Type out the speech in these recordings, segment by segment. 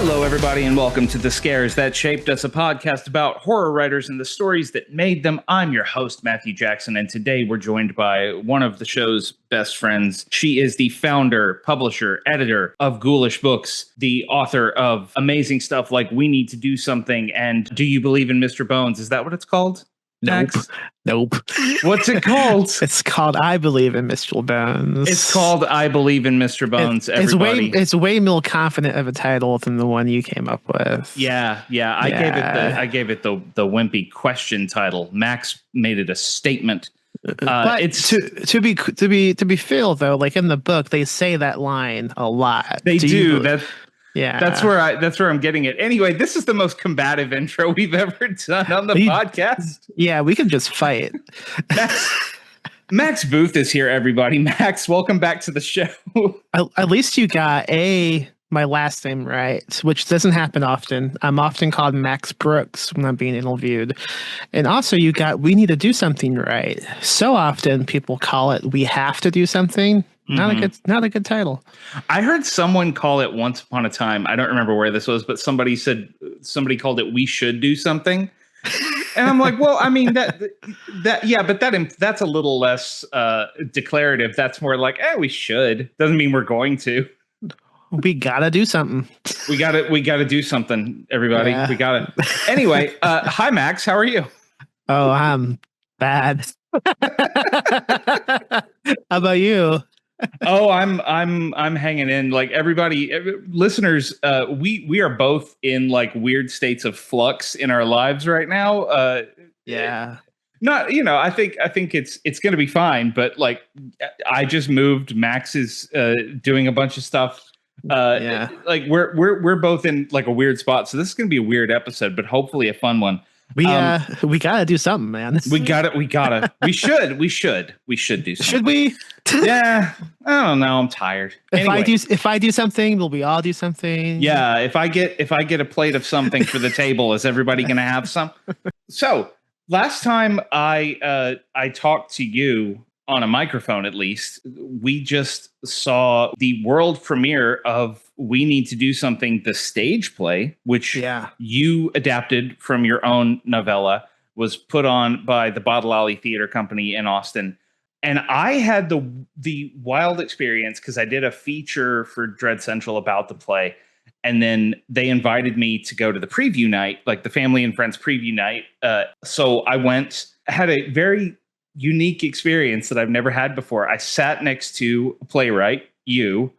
Hello, everybody, and welcome to The Scares That Shaped Us, a podcast about horror writers and the stories that made them. I'm your host, Matthew Jackson, and today we're joined by one of the show's best friends. She is the founder, publisher, editor of Ghoulish Books, the author of amazing stuff like We Need to Do Something and Do You Believe in Mr. Bones? Is that what it's called? Nope. What's it called? It's called I Believe in Mr. Bones. It's called I Believe in Mr. Bones, everybody. It's way more confident of a title than the one you came up with. Yeah. I gave it the wimpy question title. Max made it a statement. But It's to be fair though, like in the book, they say that line a lot. They do. That's where I'm getting it. Anyway, this is the most combative intro we've ever done on the podcast. Yeah, we can just fight. Max Booth is here, everybody. Max, welcome back to the show. At least you got my last name right, which doesn't happen often. I'm often called Max Brooks when I'm being interviewed. And also you got We Need to Do Something right. So often people call it We Have to Do Something. Not a good title. I heard someone call it once upon a time. I don't remember where this was, but somebody called it We Should Do Something. And I'm like, well, I mean that's a little less declarative. That's more like, we should. Doesn't mean we're going to. We gotta do something. We gotta do something, everybody. Yeah. We gotta. Anyway, hi Max, how are you? Oh, I'm bad. How about you? Oh, I'm hanging in. Like everybody, listeners, we are both in like weird states of flux in our lives right now. Yeah. Not, I think it's going to be fine, but like I just moved. Max is doing a bunch of stuff. Like we're both in like a weird spot. So this is going to be a weird episode, but hopefully a fun one. We gotta do something, man. We should do something. Should we? Yeah. I don't know. I'm tired. If I do something, will we all do something? Yeah. If I get a plate of something for the table, is everybody going to have some? So last time I talked to you on a microphone, at least, we just saw the world premiere of We Need to Do Something, the stage play, which you adapted from your own novella, was put on by the Bottle Alley Theater Company in Austin. And I had the wild experience because I did a feature for Dread Central about the play. And then they invited me to go to the preview night, like the family and friends preview night. So I went, had a very unique experience that I've never had before. I sat next to a playwright, you,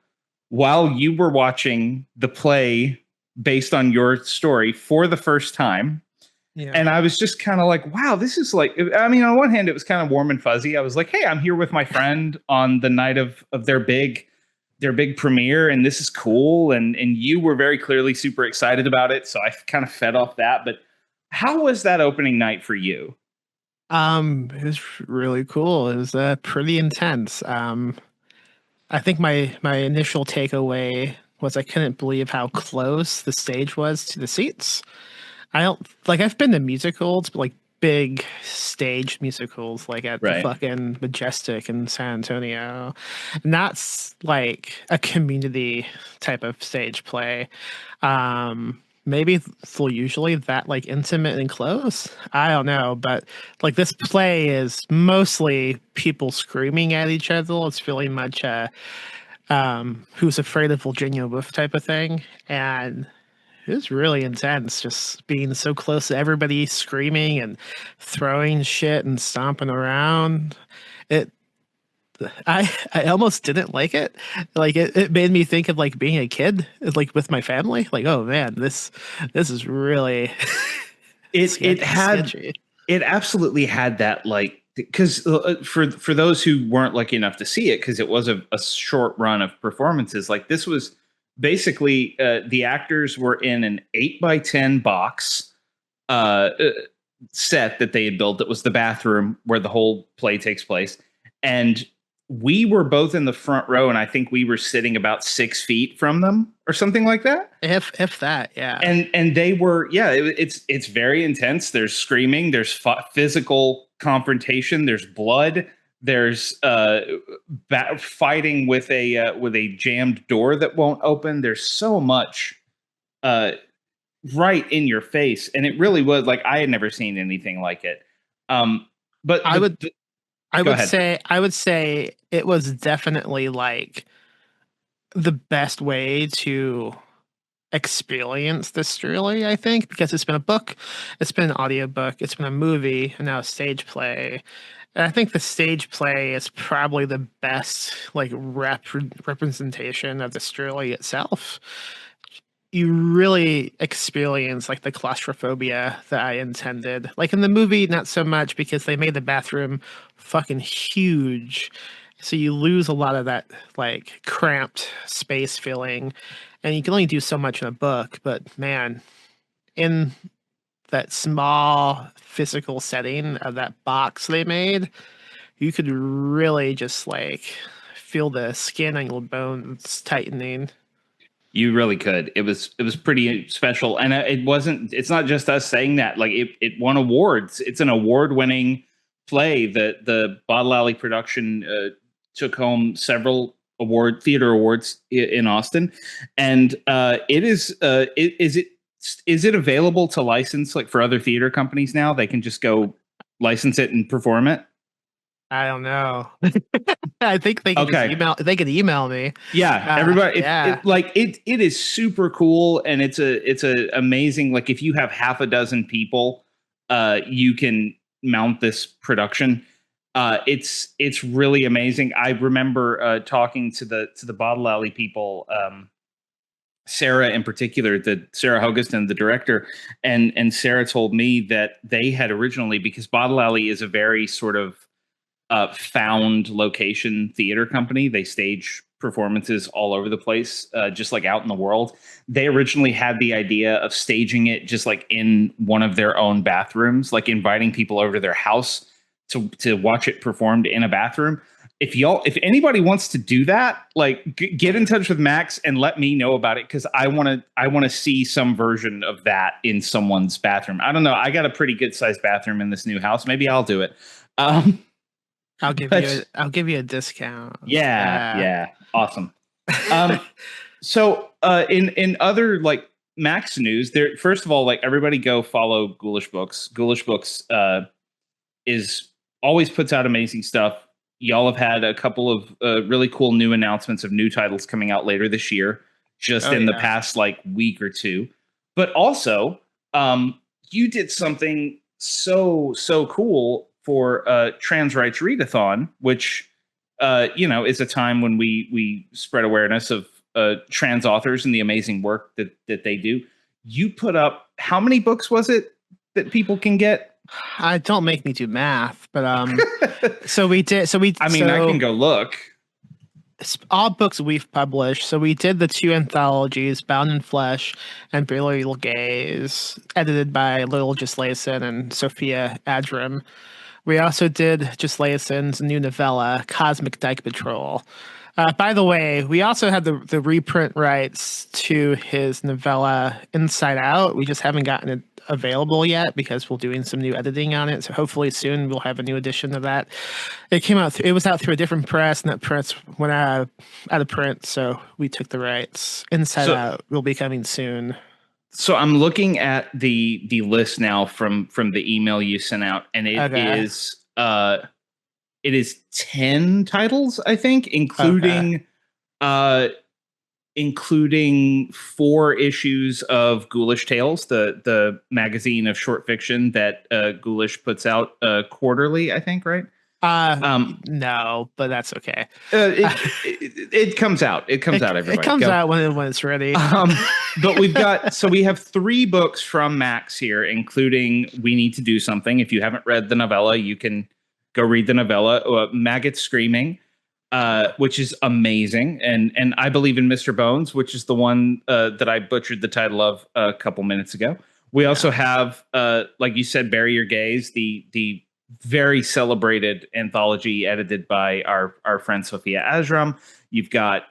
while you were watching the play based on your story for the first time. Yeah. And I was just kind of like, wow, this is like, I mean, on one hand, it was kind of warm and fuzzy. I was like, hey, I'm here with my friend on the night of their big premiere, and this is cool. And you were very clearly super excited about it. So I kind of fed off that. But how was that opening night for you? It was really cool. It was pretty intense. I think my initial takeaway was I couldn't believe how close the stage was to the seats. I've been to musicals, like big stage musicals, like at the fucking Majestic in San Antonio. And that's like a community type of stage play. Maybe they're usually that like intimate and close. I don't know, but like this play is mostly people screaming at each other. It's really much Who's Afraid of Virginia Woolf type of thing, and it was really intense. Just being so close to everybody, screaming and throwing shit and stomping around. I almost didn't like it. Like it made me think of like being a kid, like with my family. Like, oh man, this is really it absolutely had that, like, because for those who weren't lucky enough to see it, because it was a short run of performances, like this was basically the actors were in an 8x10 box set that they had built. That was the bathroom where the whole play takes place, and we were both in the front row, and I think we were sitting about 6 feet from them or something like that. If that, yeah. And they were, it's very intense. There's screaming, there's physical confrontation, there's blood, there's fighting with a jammed door that won't open. There's so much uh, right in your face, and it really was like I had never seen anything like it. Um, but I would go ahead. I would say it was definitely like the best way to experience this story, I think, because it's been a book, it's been an audiobook, it's been a movie, and now a stage play. And I think the stage play is probably the best like representation of the story itself. You really experience like the claustrophobia that I intended. Like in the movie, not so much because they made the bathroom fucking huge. So you lose a lot of that like cramped space feeling. And you can only do so much in a book, but man, in that small physical setting of that box they made, you could really just like feel the skin on your bones tightening. You really could. It was pretty special, and it wasn't. It's not just us saying that. Like it won awards. It's an award-winning play. The Bottle Alley production took home several theater awards in Austin, and it is. Is it available to license like for other theater companies now? They can just go license it and perform it. I don't know. I think they could just Okay. email. They could email me. Yeah, everybody. Yeah. It is super cool, and it's a amazing. Like if you have half a dozen people, you can mount this production. It's really amazing. I remember talking to the Bottle Alley people, Sarah in particular, the Sarah Hogeston, the director, and Sarah told me that they had originally, because Bottle Alley is a very sort of found location theater company. They stage performances all over the place, just like out in the world. They originally had the idea of staging it just like in one of their own bathrooms, like inviting people over to their house to watch it performed in a bathroom. If anybody wants to do that, like get in touch with Max and let me know about it, because I want to see some version of that in someone's bathroom. I don't know. I got a pretty good sized bathroom in this new house. Maybe I'll do it. I'll give you a discount. Yeah, Yeah. yeah, awesome. Um, so in other like Max news, there first of all, like everybody go follow Ghoulish Books. Ghoulish Books is always puts out amazing stuff. Y'all have had a couple of really cool new announcements of new titles coming out later this year, just Oh in the yeah. past like week or two. But also, you did something so cool for Trans Rights Readathon, which is a time when we spread awareness of trans authors and the amazing work that they do. You put up how many books was it that people can get? I don't make me do math, but so we did. I mean, I can go look. All books we've published. So we did the two anthologies, Bound in Flesh and Barely Little Gaze, edited by Lil Gislason and Sophia Adram. We also did Gislason's new novella, Cosmic Dyke Patrol. By the way, we also had the reprint rights to his novella Inside Out. We just haven't gotten it available yet because we're doing some new editing on it. So hopefully soon we'll have a new edition of that. It came out. It was out through a different press, and that press went out of print. So we took the rights. Inside Out will be coming soon. So I'm looking at the list now from the email you sent out, and it is 10 titles, I think, including 4 issues of Ghoulish Tales, the magazine of short fiction that Ghoulish puts out quarterly, I think, right? No, but that's okay. It comes out. It comes out. Everybody, it comes out when it's ready. But we have 3 books from Max here, including We Need to Do Something. If you haven't read the novella, you can go read the novella. Maggot Screaming, which is amazing, and I Believe in Mr. Bones, which is the one that I butchered the title of a couple minutes ago. We also have, like you said, Bury Your Gaze, the very celebrated anthology edited by our friend Sophia Asram. You've got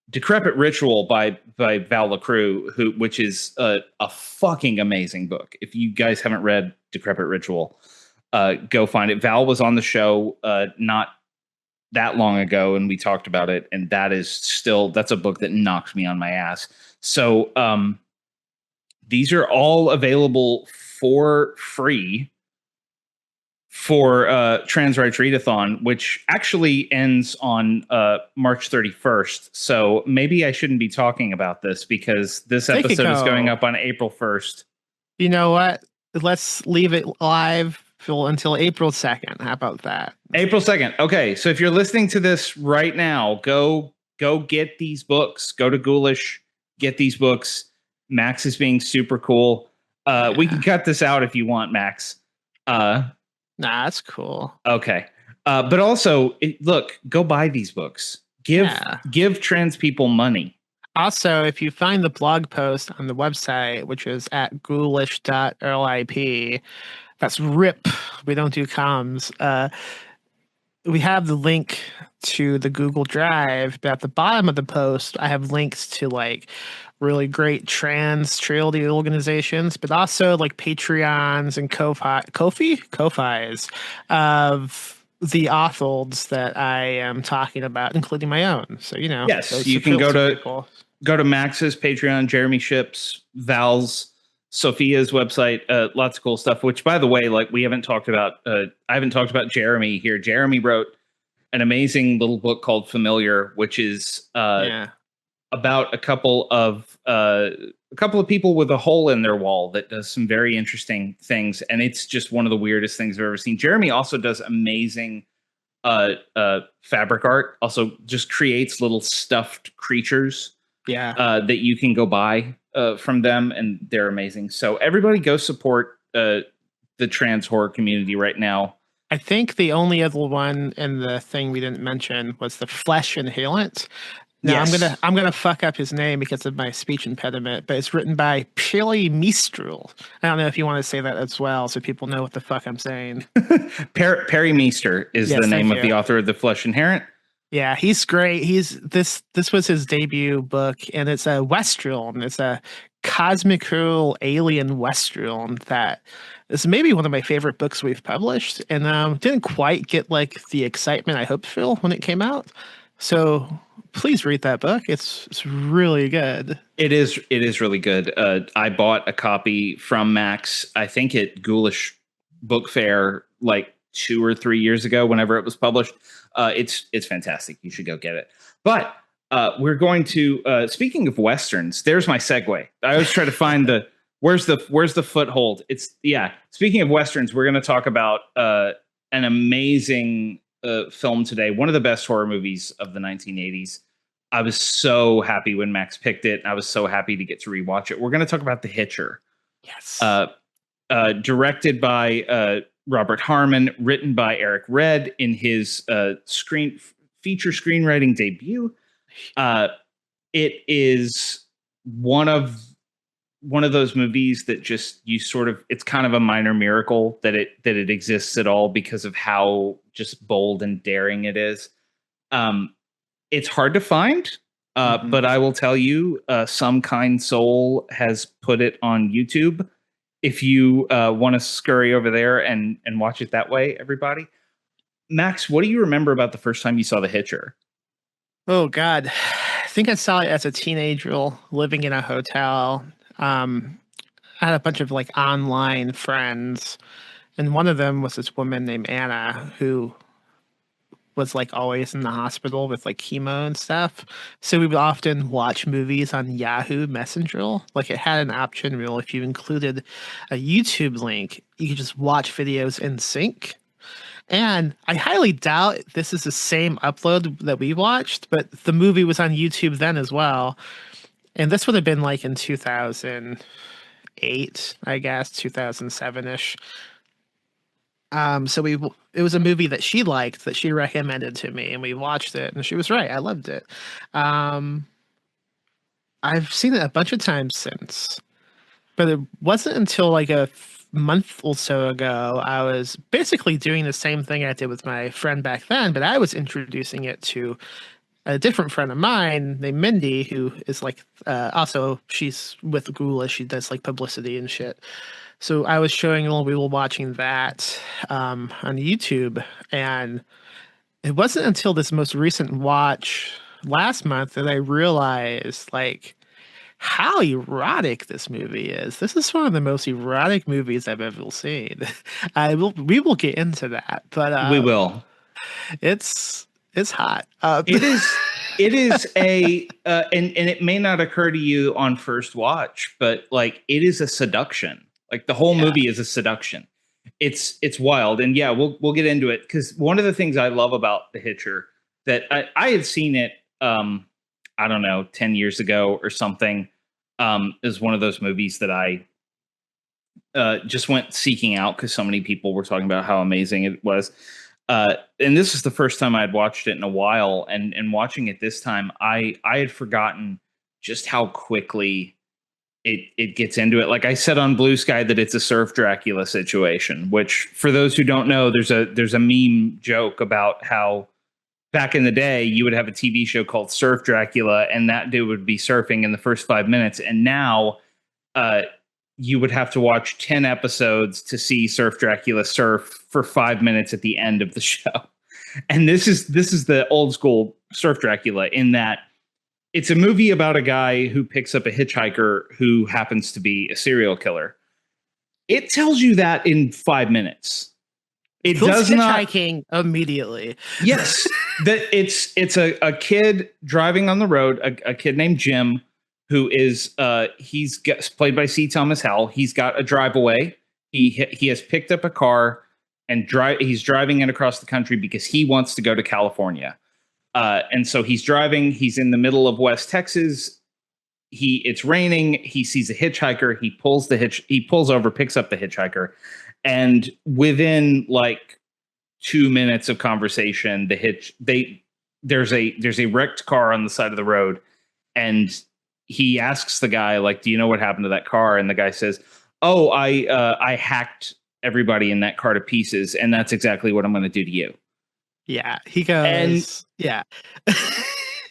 Decrepit Ritual by Val LaCrue, which is a fucking amazing book. If you guys haven't read Decrepit Ritual, go find it. Val was on the show not that long ago, and we talked about it, and that's a book that knocks me on my ass. So these are all available for free for Trans Rights Readathon, which actually ends on March 31st. So maybe I shouldn't be talking about this because this They could episode is going go. up on April 1st. You know what? Let's leave it live until April 2nd. How about that? April 2nd. Okay, so if you're listening to this right now, go get these books. Go to Ghoulish, get these books. Max is being super cool. We can cut this out if you want, Max. Nah, that's cool. Okay. But also, look, go buy these books. Give trans people money. Also, if you find the blog post on the website, which is at ghoulish.lip, that's RIP. We don't do comms. We have the link to the Google Drive, but at the bottom of the post, I have links to like really great trans charity organizations, but also like Patreons and Ko-Fis of the authors that I am talking about, including my own. So, you know, yes, you can go to Max's Patreon, Jeremy Ship's, Val's, Sophia's website, lots of cool stuff, which by the way, like I haven't talked about Jeremy here. Jeremy wrote an amazing little book called Familiar, which is about a couple of people with a hole in their wall that does some very interesting things, and it's just one of the weirdest things I've ever seen. Jeremy also does amazing fabric art, also just creates little stuffed creatures that you can go buy from them, and they're amazing. So everybody go support the trans horror community right now. I think the only other one in the thing we didn't mention was the Flesh Inhalant. Now I'm gonna fuck up his name because of my speech impediment, but it's written by Perry Mistral. I don't know if you want to say that as well, so people know what the fuck I'm saying. Perry Meester is the name of the author of the Flesh Inherent. Yeah, he's great. This was his debut book, and it's a Westrel. It's a cosmical alien Westrel that is maybe one of my favorite books we've published, and didn't quite get like the excitement I hoped for when it came out. So please read that book. It's really good. It is really good. I bought a copy from Max, I think at Ghoulish Book Fair like 2 or 3 years ago, whenever it was published. It's fantastic. You should go get it. But we're going to speaking of Westerns, there's my segue. I always try to find where's the foothold. Speaking of Westerns, we're going to talk about an amazing film today. One of the best horror movies of the 1980s. I was so happy when Max picked it. I was so happy to get to rewatch it. We're going to talk about The Hitcher. Yes. Directed by Robert Harmon, written by Eric Red in his feature screenwriting debut. It is one of those movies that just it's kind of a minor miracle that it exists at all because of how just bold and daring it is. It's hard to find, but I will tell you, some kind soul has put it on YouTube. If you want to scurry over there and watch it that way, everybody. Max, what do you remember about the first time you saw The Hitcher? Oh, God. I think I saw it as a teenager living in a hotel. I had a bunch of like online friends, and one of them was this woman named Anna who was like always in the hospital with like chemo and stuff. So we would often watch movies on Yahoo Messenger. Like it had an option where if you included a YouTube link, you could just watch videos in sync. And I highly doubt this is the same upload that we watched, but the movie was on YouTube then as well. And this would have been like in 2008, I guess, 2007-ish. So it was a movie that she liked, that she recommended to me, and we watched it, and she was right. I loved it. I've seen it a bunch of times since, but it wasn't until like a month or so ago I was basically doing the same thing I did with my friend back then, but I was introducing it to a different friend of mine named Mindy, who is like also she's with Ghoulish. She does like publicity and shit. So I was showing we were watching that on YouTube, and it wasn't until this most recent watch last month that I realized like how erotic this movie is. This is one of the most erotic movies I've ever seen. We will get into that, but We will. it's hot. It is and it may not occur to you on first watch, but like it is a seduction. Like the whole movie is a seduction. It's wild, and yeah, we'll get into it because one of the things I love about The Hitcher that I had seen it, I don't know, 10 years ago or something, is one of those movies that I just went seeking out because so many people were talking about how amazing it was. And this is the first time I had watched it in a while, and watching it this time, I had forgotten just how quickly it gets into it. Like I said on Blue Sky that it's a Surf Dracula situation, which for those who don't know, there's a meme joke about how back in the day you would have a TV show called Surf Dracula, and that dude would be surfing in the first 5 minutes, and now you would have to watch 10 episodes to see Surf Dracula surf for 5 minutes at the end of the show. And this is the old school Surf Dracula in that it's a movie about a guy who picks up a hitchhiker who happens to be a serial killer. It tells you that in 5 minutes. It does not hitchhiking immediately. Yes, that it's a kid driving on the road, a kid named Jim, who is played by C. Thomas Howell. He's got a drive away. He has picked up a car and he's driving it across the country because he wants to go to California. And so he's driving. He's in the middle of West Texas. It's raining. He sees a hitchhiker. He pulls over, picks up the hitchhiker, and within like 2 minutes of conversation, there's a wrecked car on the side of the road, and he asks the guy, like, "Do you know what happened to that car?" And the guy says, "Oh, I hacked everybody in that car to pieces, and that's exactly what I'm going to do to you." Yeah, he goes. Yeah,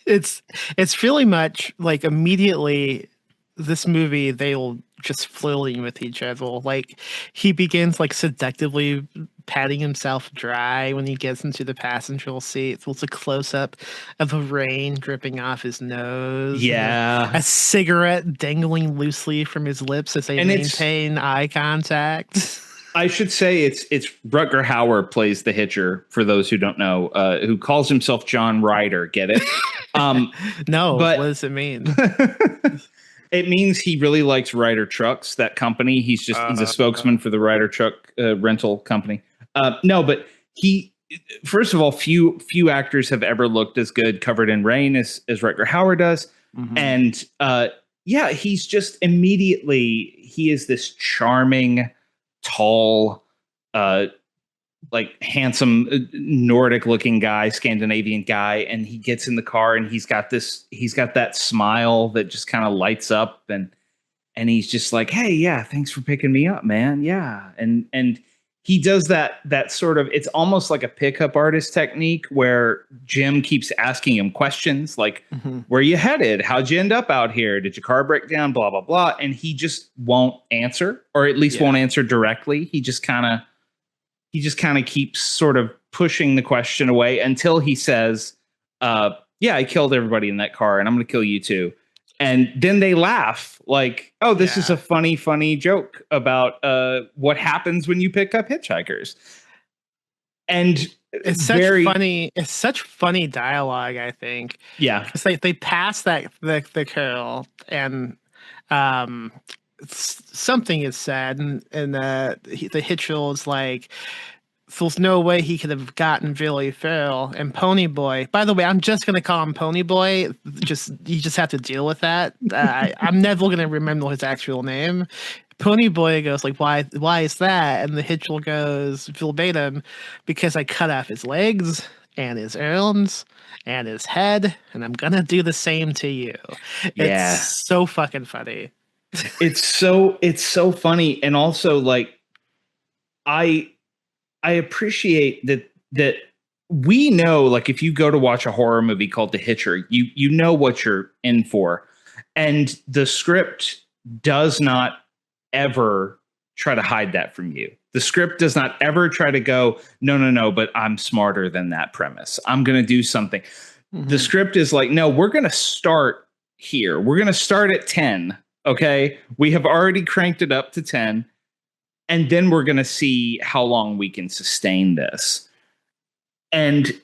it's really much like immediately this movie they'll just flirting with each other. Like he begins like seductively patting himself dry when he gets into the passenger seat. It's a close up of the rain dripping off his nose. Yeah, a cigarette dangling loosely from his lips as they maintain eye contact. I should say it's Rutger Hauer plays the Hitcher, for those who don't know, who calls himself John Ryder. Get it? No, but what does it mean? It means he really likes Ryder Trucks, that company. He's a spokesman for the Ryder Truck rental company. No, but first of all, few actors have ever looked as good covered in rain as Rutger Hauer does. Mm-hmm. And yeah, he's just immediately, he is this charming, tall, like handsome Nordic looking guy, Scandinavian guy, and he gets in the car and he's got that smile that just kind of lights up, and he's just like, "Hey, yeah, thanks for picking me up, man. Yeah." And he does that sort of, it's almost like a pickup artist technique where Jim keeps asking him questions like, mm-hmm. "Where you headed? How'd you end up out here? Did your car break down? Blah, blah, blah." And he just won't answer, or at least won't answer directly. He just kind of keeps sort of pushing the question away until he says, "Yeah, I killed everybody in that car and I'm going to kill you too." And then they laugh like, "Oh, this is a funny joke about what happens when you pick up hitchhikers." And it's such funny dialogue, I think. Yeah. It's like they pass the girl and something is said, and the Hitchell is like, "There's no way he could have gotten Billy Farrell." And Pony Boy, by the way, I'm just gonna call him Pony Boy. You just have to deal with that. I'm never gonna remember his actual name. Pony Boy goes like, "Why is that?" And the Hitchell goes verbatim, "Because I cut off his legs and his arms and his head, and I'm gonna do the same to you." Yeah. It's so fucking funny. It's so funny, and also like I appreciate that we know, like, if you go to watch a horror movie called The Hitcher, you know what you're in for, and the script does not ever try to hide that from you. The script does not ever try to go, no, but I'm smarter than that premise. I'm going to do something. Mm-hmm. The script is like, no, we're going to start here. We're going to start at 10. Okay. We have already cranked it up to 10. And then we're going to see how long we can sustain this. And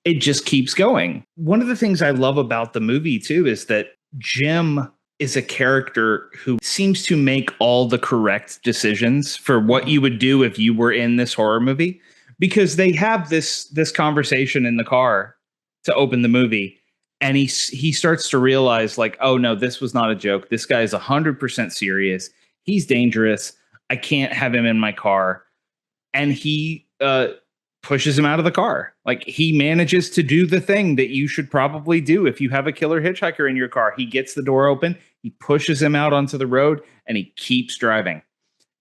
it just keeps going. One of the things I love about the movie, too, is that Jim is a character who seems to make all the correct decisions for what you would do if you were in this horror movie, because they have this conversation in the car to open the movie. And he starts to realize, like, oh, no, this was not a joke. This guy is 100% serious. He's dangerous. I can't have him in my car. And he pushes him out of the car. Like, he manages to do the thing that you should probably do if you have a killer hitchhiker in your car. He gets the door open, he pushes him out onto the road, and he keeps driving.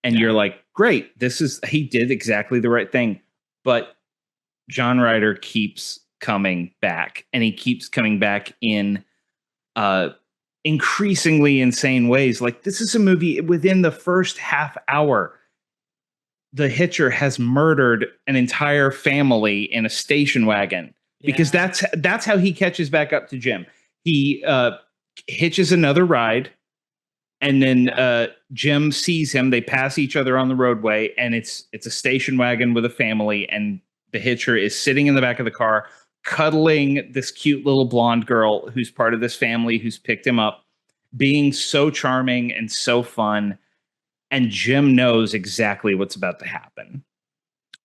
And you're like, great, he did exactly the right thing. But John Ryder keeps coming back, and he keeps coming back in increasingly insane ways. Like, this is a movie within the first half hour, the Hitcher has murdered an entire family in a station wagon, because that's how he catches back up to Jim. He hitches another ride, and then Jim sees him. They pass each other on the roadway, and it's a station wagon with a family, and the Hitcher is sitting in the back of the car, cuddling this cute little blonde girl who's part of this family who's picked him up, being so charming and so fun. And Jim knows exactly what's about to happen.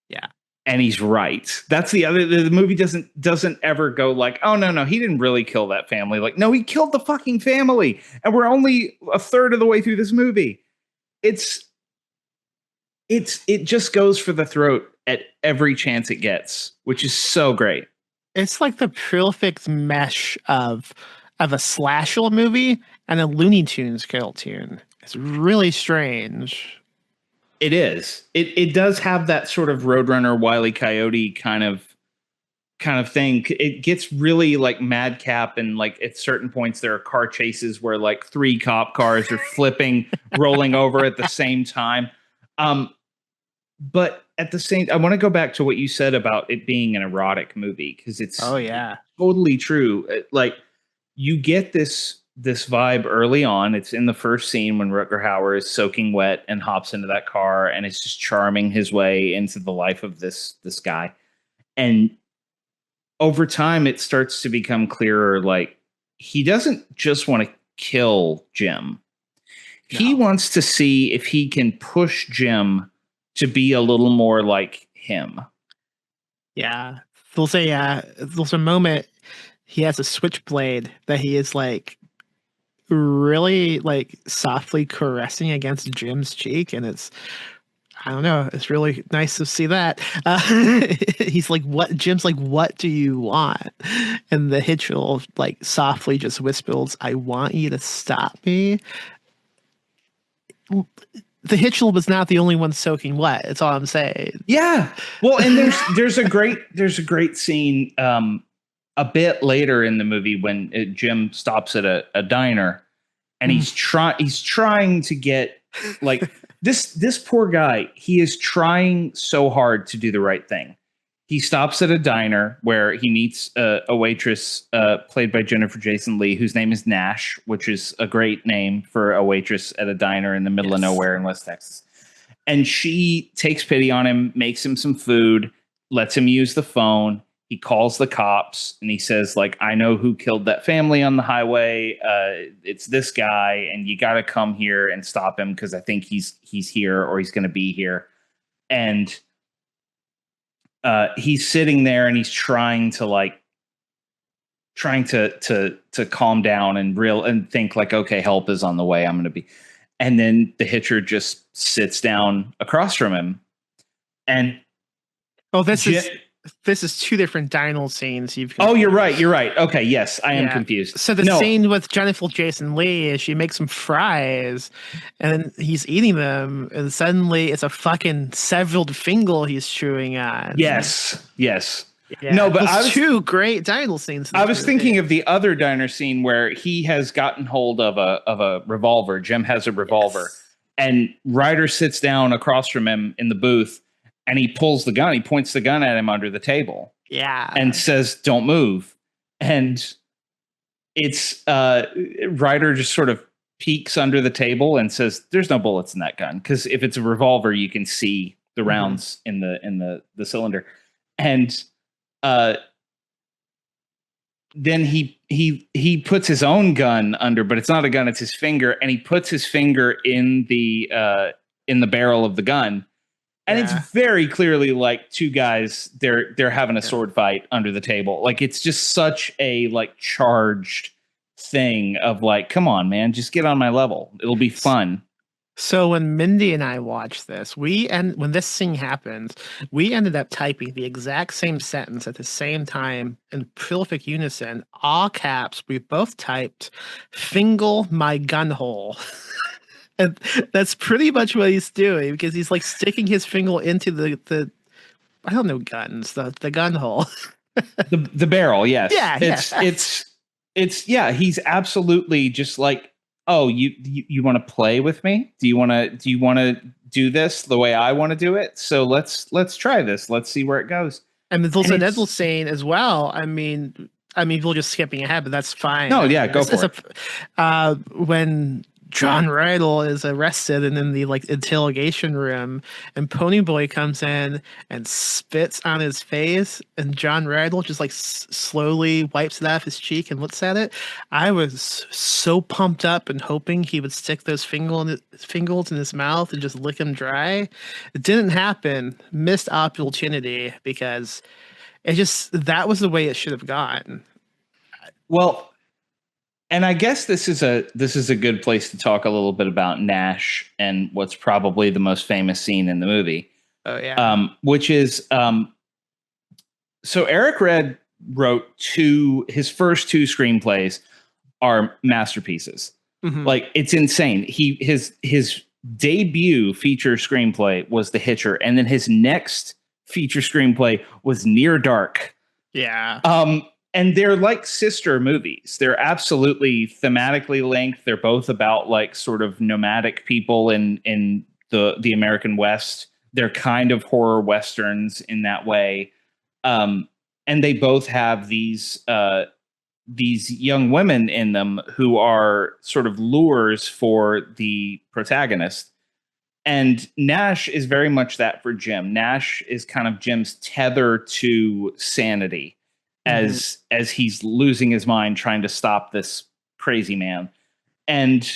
Yeah. And he's right. That's the movie doesn't ever go like, oh, no, he didn't really kill that family. Like, no, he killed the fucking family. And we're only a third of the way through this movie. It just goes for the throat at every chance it gets, which is so great. It's like the perfect mesh of a slasher movie and a Looney Tunes cartoon. It's really strange. It is. It does have that sort of Roadrunner, Wile E. Coyote kind of thing. It gets really like madcap, and like at certain points there are car chases where like 3 cop cars are flipping, rolling over at the same time. But at the same, I want to go back to what you said about it being an erotic movie, because it's totally true. Like, you get this vibe early on. It's in the first scene when Rutger Hauer is soaking wet and hops into that car and is just charming his way into the life of this guy. And over time, it starts to become clearer. Like, he doesn't just want to kill Jim. No. He wants to see if he can push Jim to be a little more like him. Yeah. There's a moment he has a switchblade that he is like really like softly caressing against Jim's cheek, and it's, I don't know, it's really nice to see that. He's like, what? Jim's like, what do you want? And the Hitcher like softly just whispers, I want you to stop me. The Hitcher was not the only one soaking wet. That's all I'm saying. Yeah. Well, and there's a great scene a bit later in the movie when Jim stops at a diner, and he's trying to get, like, this poor guy. He is trying so hard to do the right thing. He stops at a diner where he meets a waitress played by Jennifer Jason Leigh, whose name is Nash, which is a great name for a waitress at a diner in the middle of nowhere in West Texas. And she takes pity on him, makes him some food, lets him use the phone. He calls the cops, and he says, like, I know who killed that family on the highway. It's this guy, and you got to come here and stop him, because I think he's here, or he's going to be here. And he's sitting there, and he's trying to calm down and think like, okay, help is on the way. I'm going to be. And then the Hitcher just sits down across from him, and this is 2 different dino scenes. You're right. Okay, yes, I am confused. So the scene with Jennifer Jason Leigh is she makes him fries, and he's eating them, and suddenly it's a fucking severed finger he's chewing on. Yes. Yeah, no, but I was 2 great dino scenes. I was thinking of the other diner scene where he has gotten hold of a revolver. Jim has a revolver. Yes. And Ryder sits down across from him in the booth, and he pulls the gun. He points the gun at him under the table. Yeah. And says, "Don't move." And it's Ryder just sort of peeks under the table and says, "There's no bullets in that gun." Because if it's a revolver, you can see the rounds in the cylinder. And then he puts his own gun under, but it's not a gun, it's his finger, and he puts his finger in the barrel of the gun. And it's very clearly like two guys, they're having a sword fight under the table. Like, it's just such a like charged thing of like, come on, man, just get on my level. It'll be fun. So when Mindy and I watched this, when this scene happened, we ended up typing the exact same sentence at the same time in prolific unison, all caps. We both typed "fingle my gun hole." And that's pretty much what he's doing, because he's like sticking his finger into the I don't know, guns, the gun hole. the barrel, yes. Yeah. It's he's absolutely just like, oh, you want to play with me? Do you want to do this the way I want to do it? So let's try this. Let's see where it goes. And there's also Nedville saying as well. I mean, we're just skipping ahead, but that's fine. No, yeah, go for it. When John Rydell is arrested and in the like interrogation room, and Ponyboy comes in and spits on his face, and John Rydell just like slowly wipes it off his cheek and looks at it. I was so pumped up and hoping he would stick those fingers in his mouth and just lick him dry. It didn't happen. Missed opportunity, because that was the way it should have gone. Well, and I guess this is a good place to talk a little bit about Nash and what's probably the most famous scene in the movie. Oh yeah. Which is so Eric Red wrote his first two screenplays are masterpieces. Mm-hmm. Like, it's insane. His debut feature screenplay was The Hitcher, and then his next feature screenplay was Near Dark. Yeah. And they're like sister movies. They're absolutely thematically linked. They're both about like sort of nomadic people in the American West. They're kind of horror westerns in that way. And they both have these young women in them who are sort of lures for the protagonist. And Nash is very much that for Jim. Nash is kind of Jim's tether to sanity as he's losing his mind trying to stop this crazy man. And,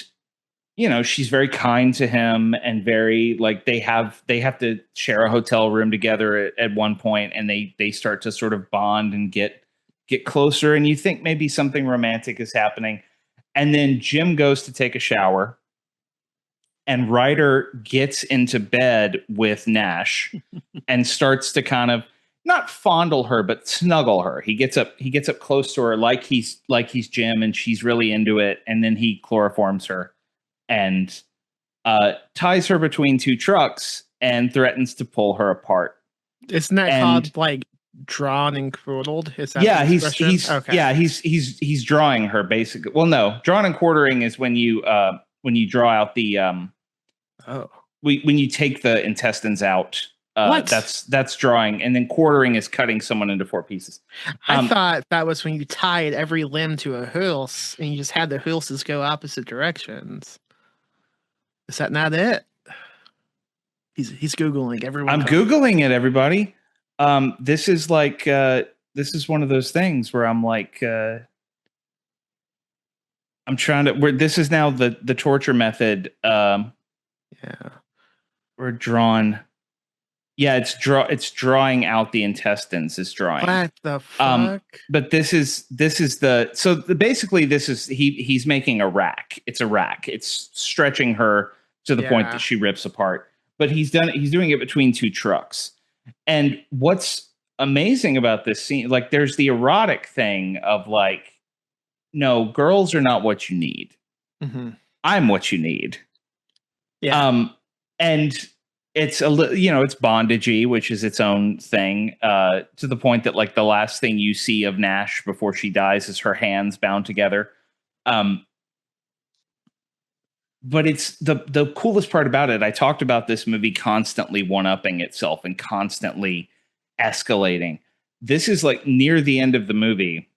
you know, she's very kind to him and very like they have to share a hotel room together at one point, and they start to sort of bond and get closer, and you think maybe something romantic is happening. And then Jim goes to take a shower, and Ryder gets into bed with Nash and starts to kind of not fondle her, but snuggle her. He gets up close to her like he's Jim, and she's really into it. And then he chloroforms her and ties her between two trucks and threatens to pull her apart. Isn't that called like drawn and quartered? Is that he's drawing her basically. Well, no, drawn and quartering is when you draw out the when you take the intestines out. That's drawing, and then quartering is cutting someone into four pieces. I thought that was when you tied every limb to a horse and you just had the horses go opposite directions. Is that not it? He's Googling. Everyone, I'm Googling it, everybody. This is like this is one of those things where I'm like I'm trying to. This is now the torture method. Yeah, we're drawn. Yeah, it's drawing out the intestines. Is drawing. What the fuck? But this is basically this is he's making a rack. It's a rack. It's stretching her to the point that she rips apart. But he's doing it between two trucks. And what's amazing about this scene, like, there's the erotic thing of like, no, girls are not what you need. Mm-hmm. I'm what you need. Yeah. And it's it's bondagey, which is its own thing, to the point that like the last thing you see of Nash before she dies is her hands bound together. but it's the coolest part about it. I talked about this movie constantly one-upping itself and constantly escalating. This is like near the end of the movie.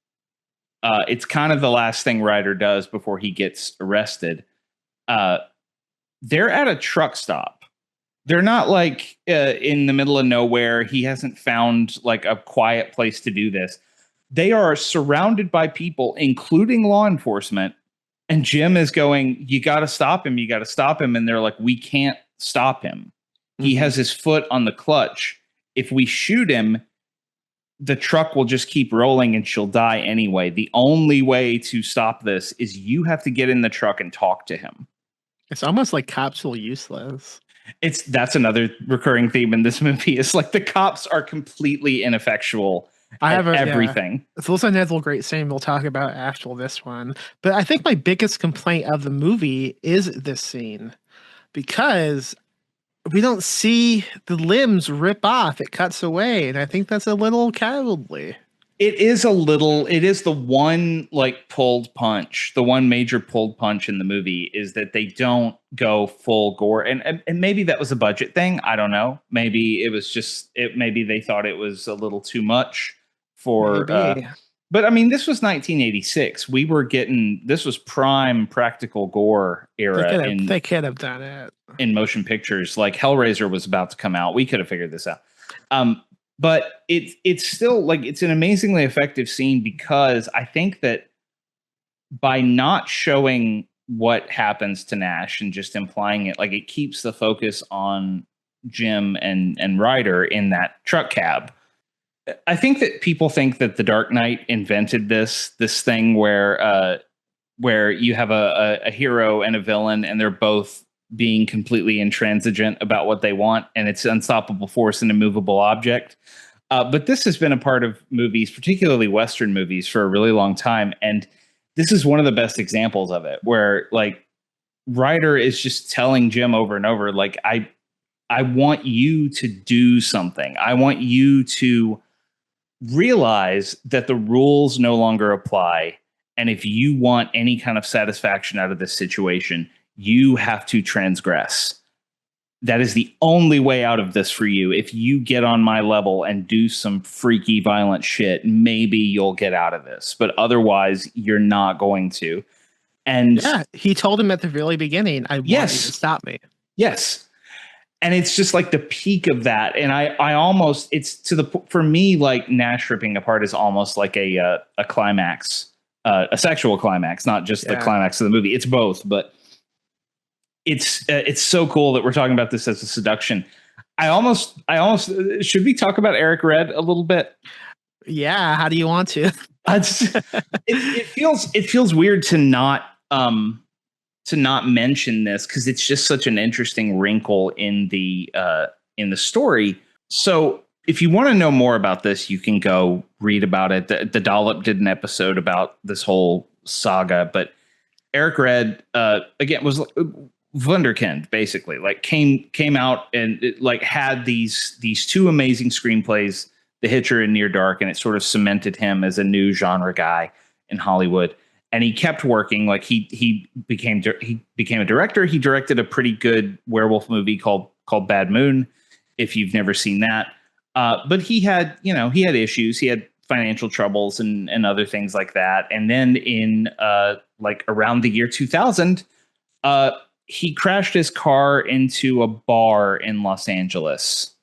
It's kind of the last thing Ryder does before he gets arrested. Uh, they're at a truck stop. They're not like in the middle of nowhere. He hasn't found like a quiet place to do this. They are surrounded by people, including law enforcement. And Jim is going, you got to stop him. You got to stop him. And they're like, we can't stop him. He has his foot on the clutch. If we shoot him, the truck will just keep rolling and she'll die anyway. The only way to stop this is you have to get in the truck and talk to him. It's almost like cops feel useless. That's another recurring theme in this movie. It's like the cops are completely ineffectual at everything. It's also another great scene we'll talk about after this one. But I think my biggest complaint of the movie is this scene, because we don't see the limbs rip off. It cuts away, and I think that's a little cowardly. It is the one like pulled punch, the one major pulled punch in the movie is that they don't go full gore. And maybe that was a budget thing. I don't know. Maybe it was maybe they thought it was a little too much for, but I mean, this was 1986. This was prime practical gore era. They could have done it in motion pictures. Like Hellraiser was about to come out. We could have figured this out. But it's still like it's an amazingly effective scene, because I think that by not showing what happens to Nash and just implying it, like it keeps the focus on Jim and Ryder in that truck cab. I think that people think that The Dark Knight invented this thing where you have a hero and a villain, and they're both being completely intransigent about what they want, and it's unstoppable force and immovable object. But this has been a part of movies, particularly Western movies, for a really long time. And this is one of the best examples of it, where like Ryder is just telling Jim over and over, like, I want you to do something. I want you to realize that the rules no longer apply. And if you want any kind of satisfaction out of this situation, you have to transgress. That is the only way out of this for you. If you get on my level and do some freaky violent shit, maybe you'll get out of this. But otherwise, you're not going to. And yeah, he told him at the very beginning, I want you to stop me. Yes. And it's just like the peak of that. And I almost, it's to the, for me, like Nash ripping apart is almost like a climax, a sexual climax, not just the climax of the movie. It's both, but it's so cool that we're talking about this as a seduction. I almost should we talk about Eric Red a little bit? Yeah. How do you want to? It feels weird to not mention this, because it's just such an interesting wrinkle in the story. So if you want to know more about this, you can go read about it. The Dollop did an episode about this whole saga, but Eric Red again was wunderkind, basically, like came out and like had these two amazing screenplays, The Hitcher and Near Dark, and it sort of cemented him as a new genre guy in Hollywood. And he kept working. Like he became a director. He directed a pretty good werewolf movie called Bad Moon, if you've never seen that. But he had issues. He had financial troubles and other things like that. And then in like around the year 2000, he crashed his car into a bar in Los Angeles,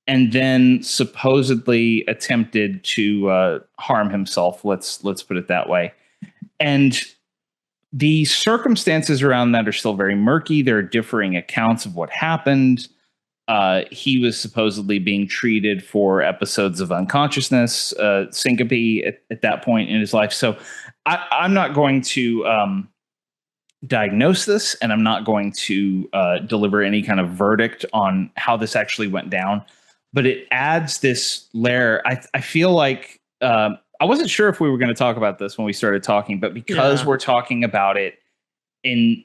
and then supposedly attempted to harm himself. Let's put it that way. And the circumstances around that are still very murky. There are differing accounts of what happened. He was supposedly being treated for episodes of unconsciousness, syncope at that point in his life. So I'm not going to diagnose this, and I'm not going to deliver any kind of verdict on how this actually went down. But it adds this layer. I feel like I wasn't sure if we were going to talk about this when we started talking, but because we're talking about it in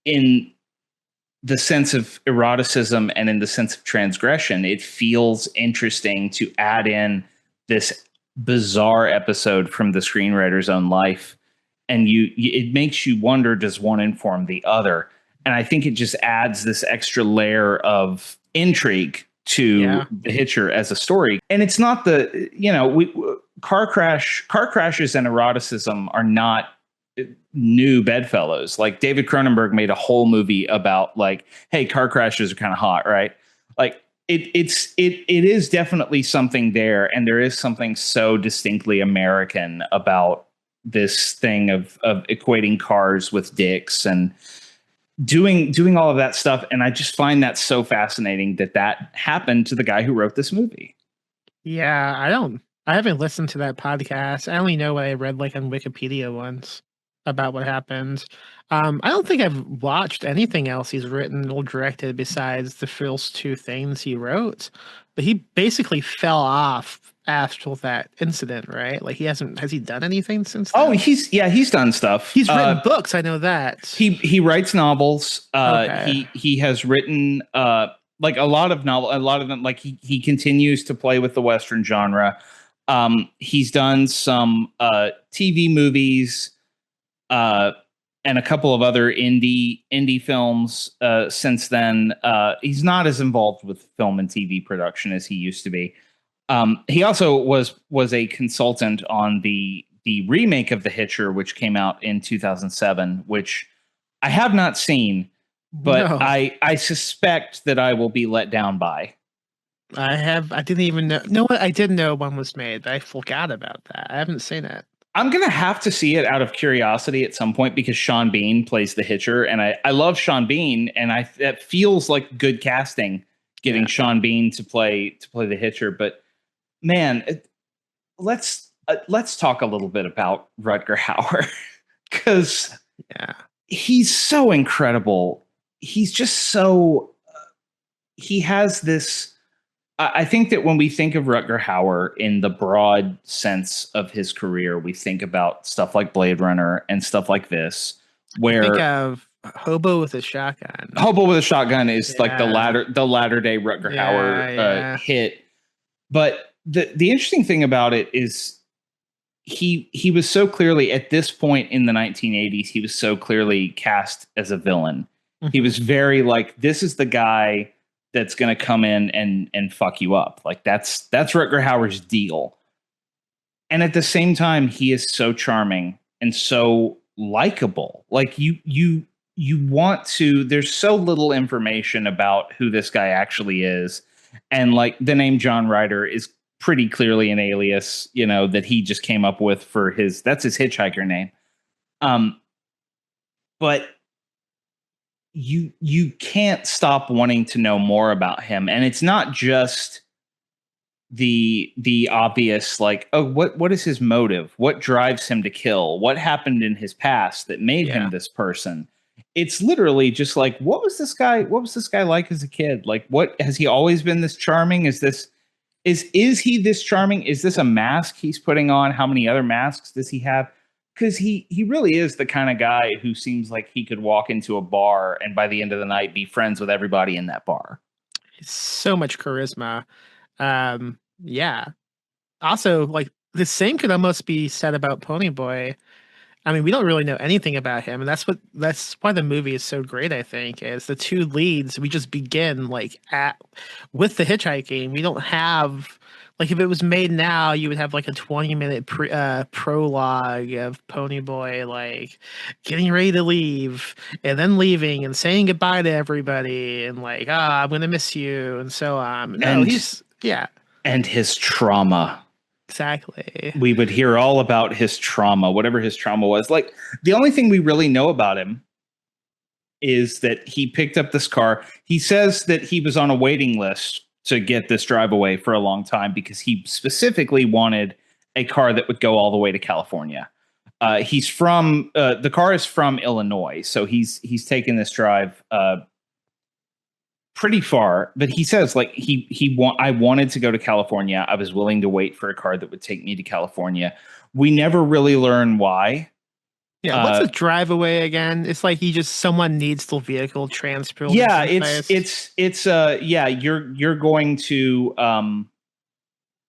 the sense of eroticism and in the sense of transgression, it feels interesting to add in this bizarre episode from the screenwriter's own life. and it makes you wonder, does one inform the other? And I think it just adds this extra layer of intrigue to the Hitcher as a story. And it's not the, car crashes and eroticism are not new bedfellows. Like David Cronenberg made a whole movie about like, hey, car crashes are kind of hot, right? Like it is definitely something there, and there is something so distinctly American about this thing of equating cars with dicks and doing all of that stuff. And I just find that so fascinating that happened to the guy who wrote this movie. Yeah, I haven't listened to that podcast. I only know what I read like on Wikipedia once about what happened. I don't think I've watched anything else he's written or directed besides the first two things he wrote. But he basically fell off after that incident, right? Like has he done anything since then? Oh, he's done stuff. He's written books, I know that. He writes novels. Okay. He has written like a lot of them, like he continues to play with the Western genre. He's done some TV movies and a couple of other indie films since then. He's not as involved with film and TV production as he used to be. He also was a consultant on the remake of The Hitcher, which came out in 2007, which I have not seen, but no. I suspect that I will be let down by. I didn't even know. No, I didn't know one was made. I forgot about that. I haven't seen it. I'm going to have to see it out of curiosity at some point because Sean Bean plays the Hitcher, and I love Sean Bean, and that feels like good casting, getting Sean Bean to play the Hitcher. But man, let's talk a little bit about Rutger Hauer because he's so incredible. He's just so he has this. I think that when we think of Rutger Hauer in the broad sense of his career, we think about stuff like Blade Runner and stuff like this, where think of Hobo with a Shotgun. Hobo with a Shotgun is like the latter day Rutger Hauer hit. But the interesting thing about it is he was so clearly at this point in the 1980s, he was so clearly cast as a villain. Mm-hmm. He was very like, this is the guy that's going to come in and fuck you up. Like that's Rutger Hauer's deal. And at the same time, he is so charming and so likable. Like you want to, there's so little information about who this guy actually is. And like the name John Ryder is pretty clearly an alias, that he just came up with for that's his hitchhiker name. But you can't stop wanting to know more about him. And it's not just the obvious, like, oh, what is his motive? What drives him to kill? What happened in his past that made him this person? It's literally just like, what was this guy like as a kid? Like, what has he always been this charming? Is he this charming? Is this a mask he's putting on? How many other masks does he have? Because he really is the kind of guy who seems like he could walk into a bar and by the end of the night be friends with everybody in that bar. So much charisma. Also, like the same could almost be said about Ponyboy. I mean, we don't really know anything about him, and that's why the movie is so great. I think is the two leads. We just begin with the hitchhiking. We don't have. Like if it was made now, you would have like a 20-minute prologue of Ponyboy like getting ready to leave and then leaving and saying goodbye to everybody and like, I'm gonna miss you and so on. No, and his trauma. Exactly. We would hear all about his trauma, whatever his trauma was. Like the only thing we really know about him is that he picked up this car. He says that he was on a waiting list to get this drive away for a long time because he specifically wanted a car that would go all the way to California. He's from the car is from Illinois, so he's taken this drive pretty far. But he says like I wanted to go to California. I was willing to wait for a car that would take me to California. We never really learn why. Yeah, what's a drive away again? It's like someone needs the vehicle transport. Yeah, you're going to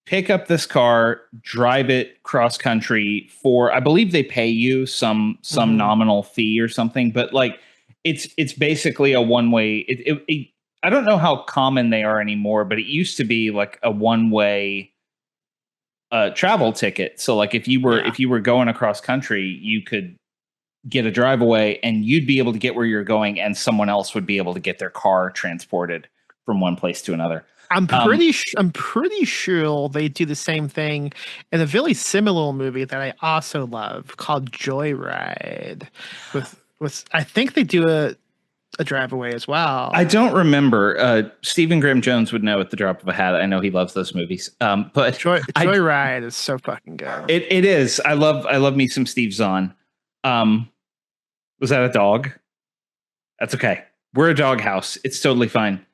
pick up this car, drive it cross country for, I believe they pay you some nominal fee or something, but like it's basically a one way. I don't know how common they are anymore, but it used to be like a one way travel ticket. So like if you were going across country, you could get a drive away and you'd be able to get where you're going, and someone else would be able to get their car transported from one place to another. I'm pretty sure they do the same thing in a very similar movie that I also love called Joyride. With I think they do a drive away as well. I don't remember. Stephen Graham Jones would know at the drop of a hat. I know he loves those movies. But Joyride is so fucking good. It is. I love me some Steve Zahn. Was that a dog? That's okay. We're a dog house. It's totally fine.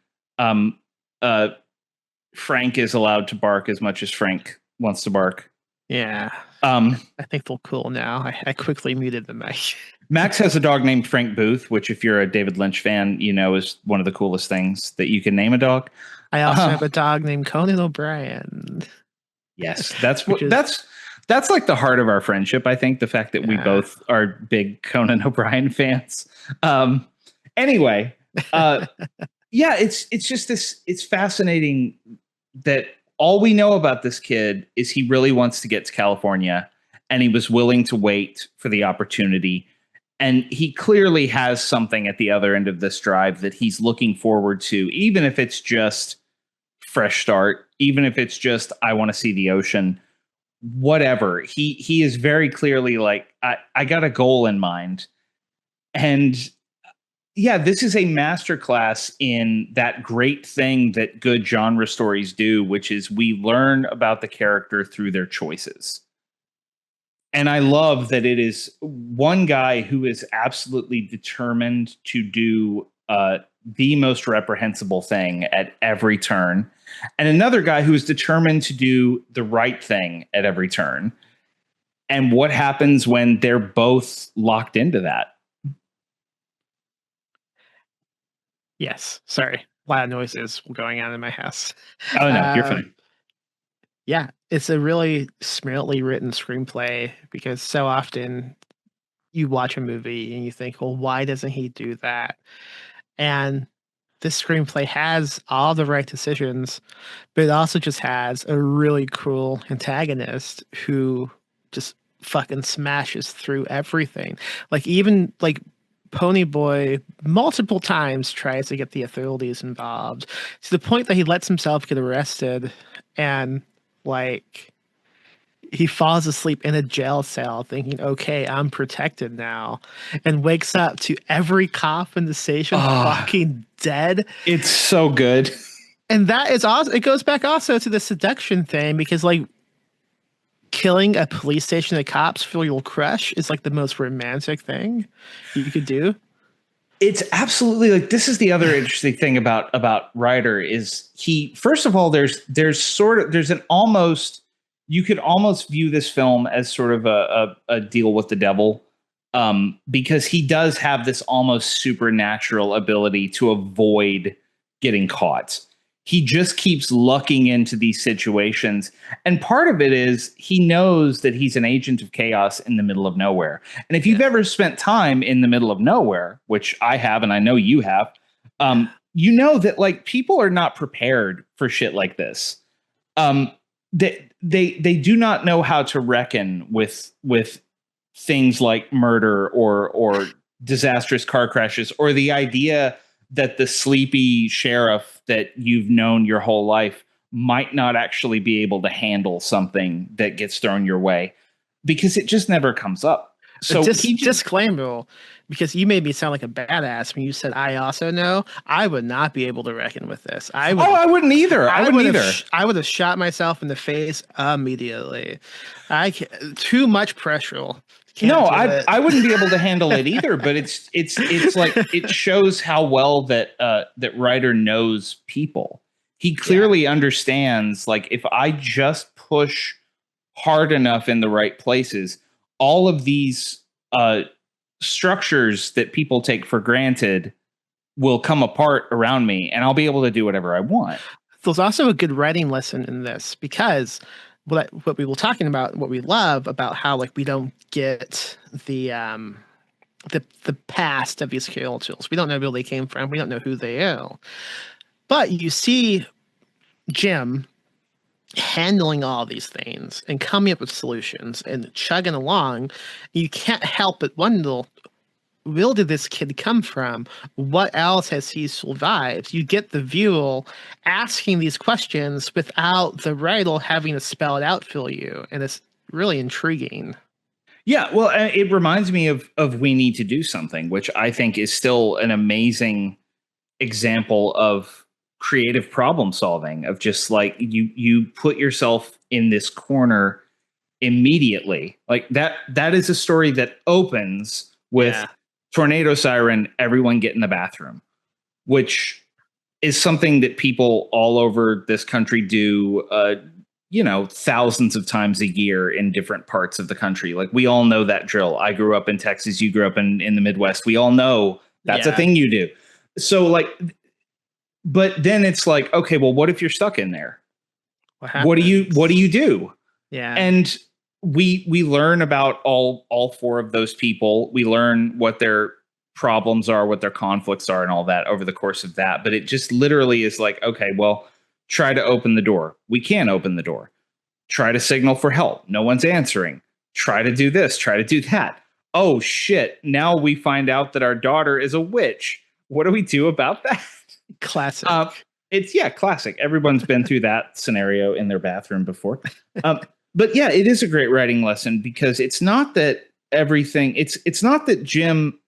Frank is allowed to bark as much as Frank wants to bark. Yeah. I think they're cool now. I quickly muted the mic. Max has a dog named Frank Booth, which if you're a David Lynch fan, you know is one of the coolest things that you can name a dog. I also have a dog named Conan O'Brien. Yes, that's like the heart of our friendship. I think the fact that we both are big Conan O'Brien fans. Anyway, yeah, it's just this. It's fascinating that all we know about this kid is he really wants to get to California, and he was willing to wait for the opportunity. And he clearly has something at the other end of this drive that he's looking forward to, even if it's just fresh start, even if it's just I want to see the ocean, whatever. He is very clearly like I got a goal in mind, and yeah, this is a masterclass in that great thing that good genre stories do, which is we learn about the character through their choices. And I love that it is one guy who is absolutely determined to do the most reprehensible thing at every turn, and another guy who is determined to do the right thing at every turn. And what happens when they're both locked into that? Yes. Sorry. A lot of noises going on in my house. Oh, no, you're fine. Yeah, it's a really smartly written screenplay because so often you watch a movie and you think, well, why doesn't he do that? And this screenplay has all the right decisions, but it also just has a really cool antagonist who just fucking smashes through everything. Like even like Ponyboy multiple times tries to get the authorities involved to the point that he lets himself get arrested and like he falls asleep in a jail cell thinking, okay, I'm protected now, and wakes up to every cop in the station fucking dead. It's so good. And that is also, it goes back also to the seduction thing because like killing a police station of cops for your crush is like the most romantic thing you could do. It's absolutely like, this is the other interesting thing about Ryder is he, first of all, there's an almost, you could almost view this film as sort of a deal with the devil, because he does have this almost supernatural ability to avoid getting caught. He just keeps lucking into these situations. And part of it is he knows that he's an agent of chaos in the middle of nowhere. And if you've ever spent time in the middle of nowhere, which I have, and I know you have, you know that like people are not prepared for shit like this. They do not know how to reckon with things like murder or disastrous car crashes, or the idea that the sleepy sheriff that you've known your whole life might not actually be able to handle something that gets thrown your way, because it just never comes up. So disclaimer, because you made me sound like a badass when you said I also know, I would not be able to reckon with this. I wouldn't either. I would have shot myself in the face immediately. Too much pressure. No, I wouldn't be able to handle it either. But it's like it shows how well that Ryder knows people. He clearly understands, like, if I just push hard enough in the right places, all of these structures that people take for granted will come apart around me, and I'll be able to do whatever I want. There's also a good writing lesson in this because what we were talking about, what we love about how like we don't get the past of these characters. We don't know where they came from. We don't know who they are. But you see Jim handling all these things and coming up with solutions and chugging along. You can't help but wonder, where did this kid come from? What else has he survived? You get the viewer asking these questions without the writer having to spell it out for you. And it's really intriguing. Yeah, well, it reminds me of We Need to Do Something, which I think is still an amazing example of creative problem solving, of just like you put yourself in this corner immediately. Like that is a story that opens with tornado siren, everyone get in the bathroom, which is something that people all over this country do thousands of times a year in different parts of the country. Like, we all know that drill. I grew up in Texas, you grew up in the Midwest. We all know that's a thing you do. So like, but then it's like, okay, well, what if you're stuck in there? What do you do? Yeah. And we learn about all four of those people. We learn what their problems are, what their conflicts are, and all that over the course of that. But it just literally is like, okay, well, try to open the door. We can't open the door. Try to signal for help. No one's answering. Try to do this. Try to do that. Oh, shit. Now we find out that our daughter is a witch. What do we do about that? Classic. It's classic. Everyone's been through that scenario in their bathroom before. But yeah, it is a great writing lesson, because it's not that everything, it's not that Jim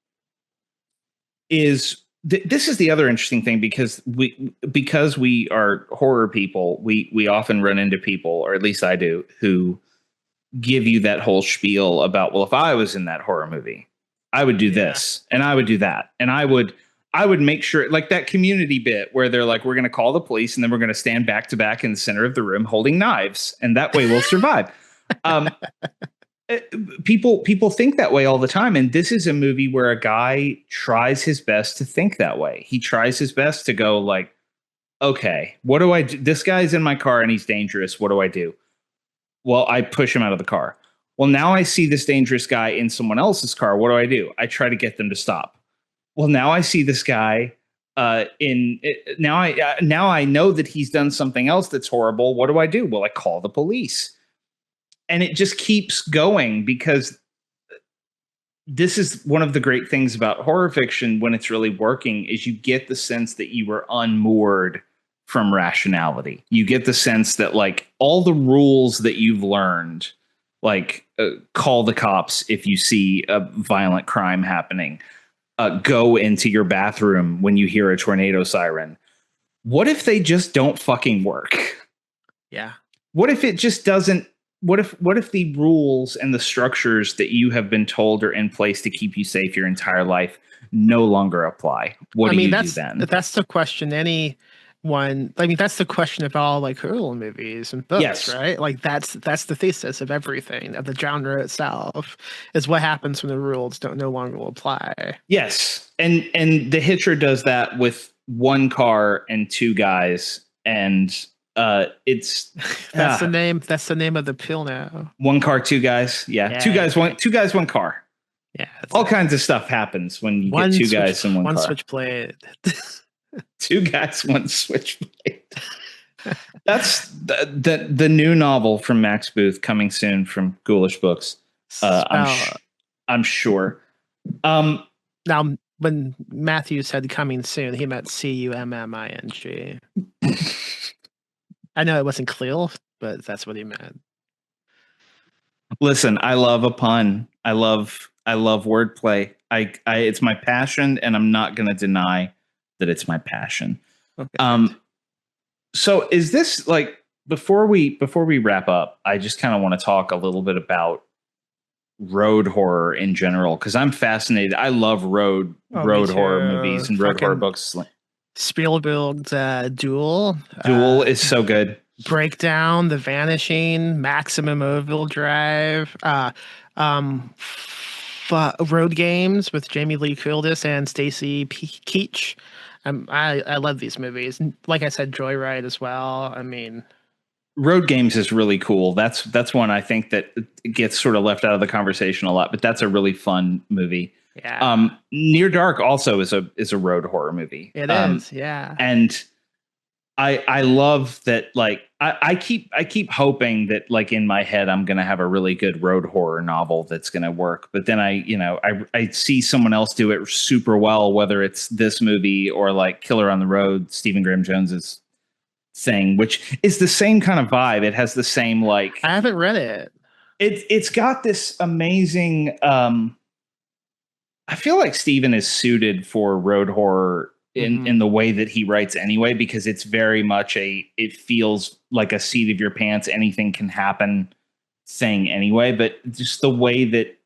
is, this is the other interesting thing, because we are horror people, we often run into people, or at least I do, who give you that whole spiel about, well, if I was in that horror movie, I would do this and I would do that. And I would make sure, like that Community bit where they're like, we're going to call the police and then we're going to stand back to back in the center of the room holding knives, and that way we'll survive. People think that way all the time. And this is a movie where a guy tries his best to think that way. He tries his best to go like, okay, what do I do? This guy's in my car and he's dangerous. What do I do? Well, I push him out of the car. Well, now I see this dangerous guy in someone else's car. What do? I try to get them to stop. Well, now I see this guy now I know that he's done something else that's horrible. What do? Well, I call the police. And it just keeps going, because this is one of the great things about horror fiction when it's really working, is you get the sense that you were unmoored from rationality. You get the sense that like all the rules that you've learned, like call the cops if you see a violent crime happening, go into your bathroom when you hear a tornado siren. What if they just don't fucking work? Yeah. What if it just doesn't? What if the rules and the structures that you have been told are in place to keep you safe your entire life no longer apply? What do you do then? That's the question that's the question of all like horror movies and books, right? Like that's the thesis of everything, of the genre itself, is what happens when the rules don't no longer apply. Yes. And the Hitcher does that with one car and two guys, and it's that's the name of the pill now. One car, two guys. Yeah. Two guys, one car. Yeah. All kinds of stuff happens when you get two guys in one car. One switchblade. Two guys, one switchblade. That's the new novel from Max Booth, coming soon from Ghoulish Books. I'm sure. Now, when Matthew said coming soon, he meant CUMMING. I know it wasn't clear, but that's what he meant. Listen, I love a pun. I love wordplay. It's my passion, and I'm not going to deny that it's my passion. Okay. So is this like, before we wrap up, I just kind of want to talk a little bit about road horror in general, because I'm fascinated. I love road horror movies and road horror books. Spielberg's Duel. Duel is so good. Breakdown, The Vanishing, Maximum Overdrive, Road Games with Jamie Lee Curtis and Stacy Keach. I love these movies. Like I said, Joyride as well. I mean, Road Games is really cool. That's one I think that gets sort of left out of the conversation a lot, but that's a really fun movie. yeah, Near Dark also is a road horror movie. it is. Yeah. And I love that. Like I keep hoping that like in my head I'm gonna have a really good road horror novel that's gonna work. But then I see someone else do it super well, whether it's this movie or like Killer on the Road, Stephen Graham Jones's thing, which is the same kind of vibe. It has the same like I haven't read it. it's got this amazing I feel like Steven is suited for road horror in the way that he writes anyway, because it's very much it feels like a seat of your pants, anything can happen thing anyway. But just the way that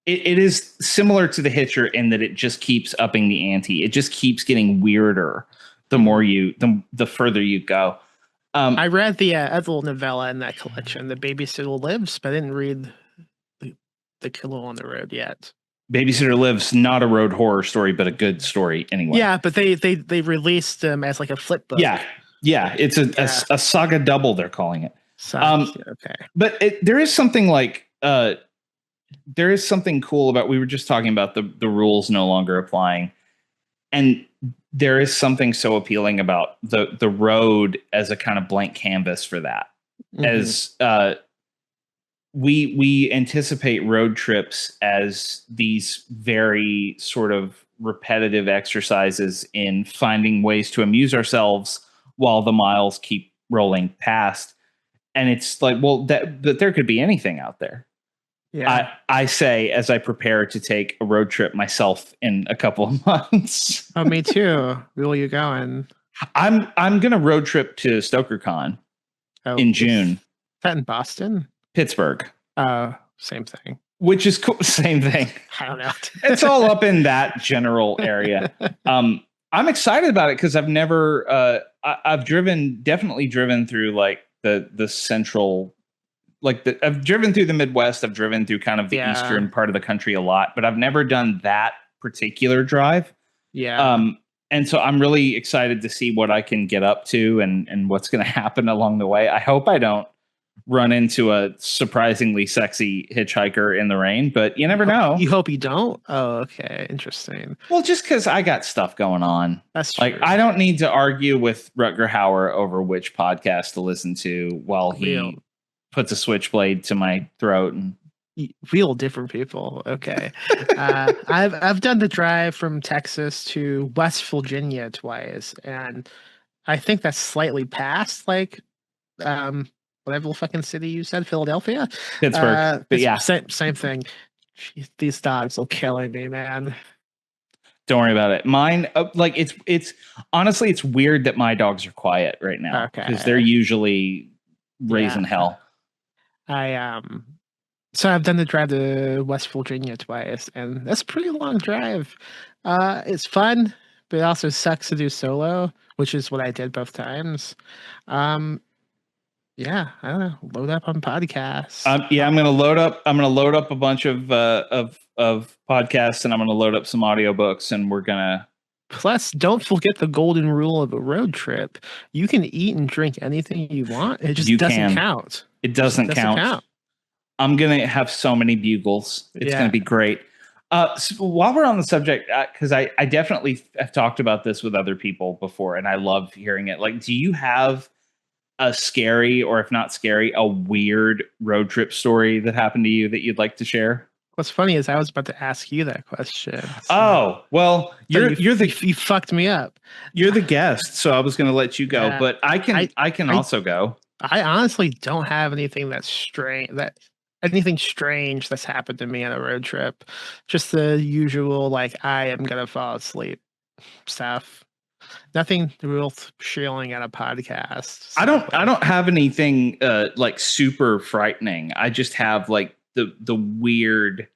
it is similar to the Hitcher in that it just keeps upping the ante. It just keeps getting weirder the more the further you go. I read the other novella in that collection, The Babysitter Lives, but I didn't read the Killer on the Road yet. Babysitter Lives, not a road horror story, but a good story anyway. Yeah, but they released them as like a flip book. Yeah, it's a saga double. They're calling it. Okay, but there is something like there is something cool about. We were just talking about the rules no longer applying, and there is something so appealing about the road as a kind of blank canvas for that. As we anticipate road trips as these very sort of repetitive exercises in finding ways to amuse ourselves while the miles keep rolling past. And it's like, well, that there could be anything out there. Yeah. I say as I prepare to take a road trip myself in a couple of months. Oh, me too. Where are you going? I'm gonna road trip to StokerCon in June. Is that in Boston? Pittsburgh. Same thing. Which is cool. Same thing. I don't know. It's all up in that general area. I'm excited about it because I've never. I've definitely driven through like the central, I've driven through the Midwest. I've driven through kind of the eastern part of the country a lot, but I've never done that particular drive. Yeah. And so I'm really excited to see what I can get up to and what's going to happen along the way. I hope I don't run into a surprisingly sexy hitchhiker in the rain, but you never know. You hope you don't? Oh, okay. Interesting. Well, just because I got stuff going on. That's true. Like, I don't need to argue with Rutger Hauer over which podcast to listen to while he puts a switchblade to my throat. And real different people. Okay. I've done the drive from Texas to West Virginia twice, and I think that's slightly past like whatever fucking city you said, Philadelphia, Pittsburgh. But yeah, same thing. Jeez, these dogs are killing me, man. Don't worry about it. Mine, like it's honestly, it's weird that my dogs are quiet right now because they're usually raising hell. So I've done the drive to West Virginia twice, and that's a pretty long drive. It's fun, but it also sucks to do solo, which is what I did both times. Yeah, I don't know. Load up on podcasts. I'm gonna load up. I'm gonna load up a bunch of podcasts, and I'm gonna load up some audiobooks, and we're gonna. Plus, don't forget the golden rule of a road trip. You can eat and drink anything you want. It just doesn't count. It doesn't count. I'm gonna have so many bugles. It's gonna be great. So while we're on the subject, because I definitely have talked about this with other people before, and I love hearing it. Like, do you have a scary, or if not scary, a weird road trip story that happened to you that you'd like to share? What's funny is I was about to ask you that question. Oh, well, you fucked me up. You're the guest, so I was going to let you go, but I can also go. I honestly don't have anything anything strange that's happened to me on a road trip. Just the usual, like, I am gonna fall asleep stuff. Nothing real shilling at a podcast. I don't have anything like super frightening. I just have like the weird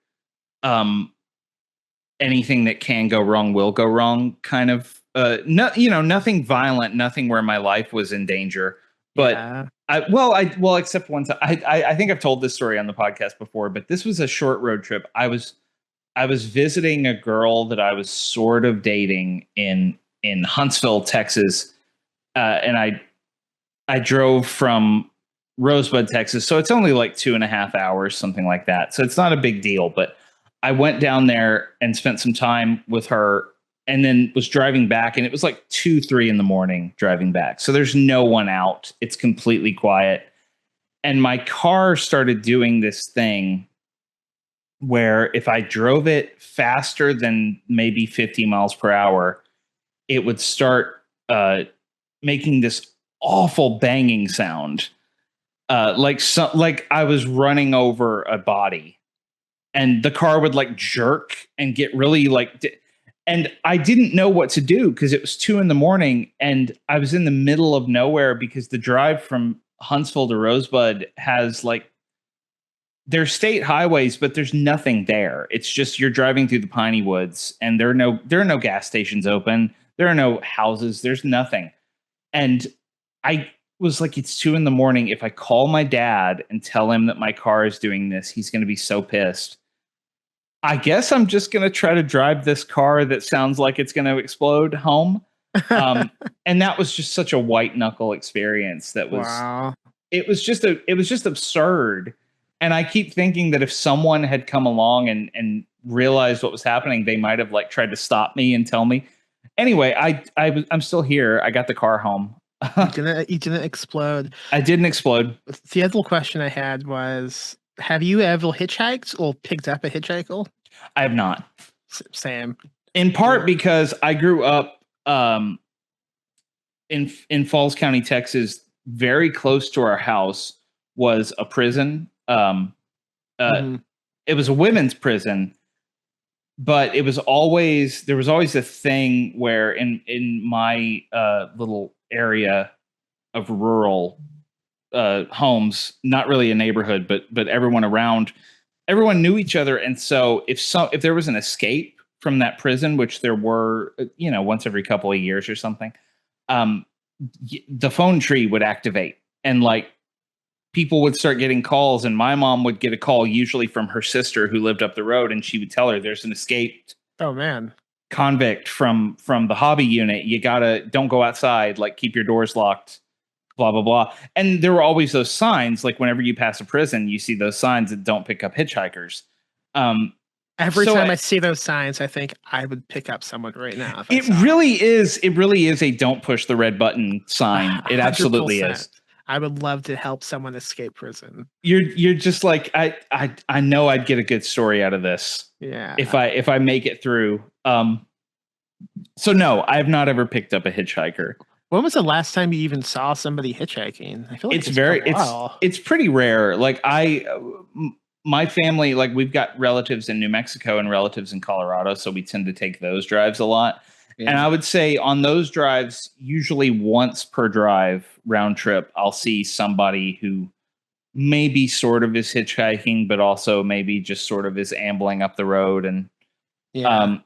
anything that can go wrong will go wrong kind of nothing violent, nothing where my life was in danger. But except once I think I've told this story on the podcast before, but this was a short road trip. I was visiting a girl that I was sort of dating in in Huntsville, Texas, and I drove from Rosebud, Texas, so it's only like 2.5 hours, something like that. So it's not a big deal. But I went down there and spent some time with her, and then was driving back, and it was like 2, 3 in the morning driving back. So there's no one out. It's completely quiet. And my car started doing this thing where if I drove it faster than maybe 50 miles per hour, it would start making this awful banging sound, like I was running over a body, and the car would like jerk and get really and I didn't know what to do because it was 2 in the morning, and I was in the middle of nowhere because the drive from Huntsville to Rosebud has like, there's state highways, but there's nothing there. It's just you're driving through the piney woods, and there are no gas stations open. There are no houses. There's nothing. And I was like, it's 2 in the morning. If I call my dad and tell him that my car is doing this, he's going to be so pissed. I guess I'm just going to try to drive this car that sounds like it's going to explode home. And that was just such a white knuckle experience. That was, Wow. it was just absurd. And I keep thinking that if someone had come along and realized what was happening, they might have like tried to stop me and tell me. Anyway, I'm still here. I got the car home. You didn't explode. I didn't explode. The other question I had was, have you ever hitchhiked or picked up a hitchhiker? I have not. Same. In part because I grew up in Falls County, Texas. Very close to our house was a prison. It was a women's prison, but there was always a thing where in my little area of rural homes, not really a neighborhood, but everyone knew each other. And so if there was an escape from that prison, which there were, once every couple of years or something, the phone tree would activate, and like people would start getting calls, and my mom would get a call usually from her sister who lived up the road, and she would tell her there's an escaped convict from the hobby unit. Don't go outside, like keep your doors locked, blah, blah, blah. And there were always those signs, like whenever you pass a prison, you see those signs that don't pick up hitchhikers. Every time I see those signs, I think I would pick up someone right now. It really is a don't push the red button sign. It absolutely 100%. is. I would love to help someone escape prison. You're just like, I know I'd get a good story out of this. Yeah. If I make it through. So no, I have not ever picked up a hitchhiker. When was the last time you even saw somebody hitchhiking? I feel like it's pretty rare. Like my family, like we've got relatives in New Mexico and relatives in Colorado, so we tend to take those drives a lot. Yeah. And I would say on those drives, usually once per drive round trip, I'll see somebody who maybe sort of is hitchhiking, but also maybe just sort of is ambling up the road. And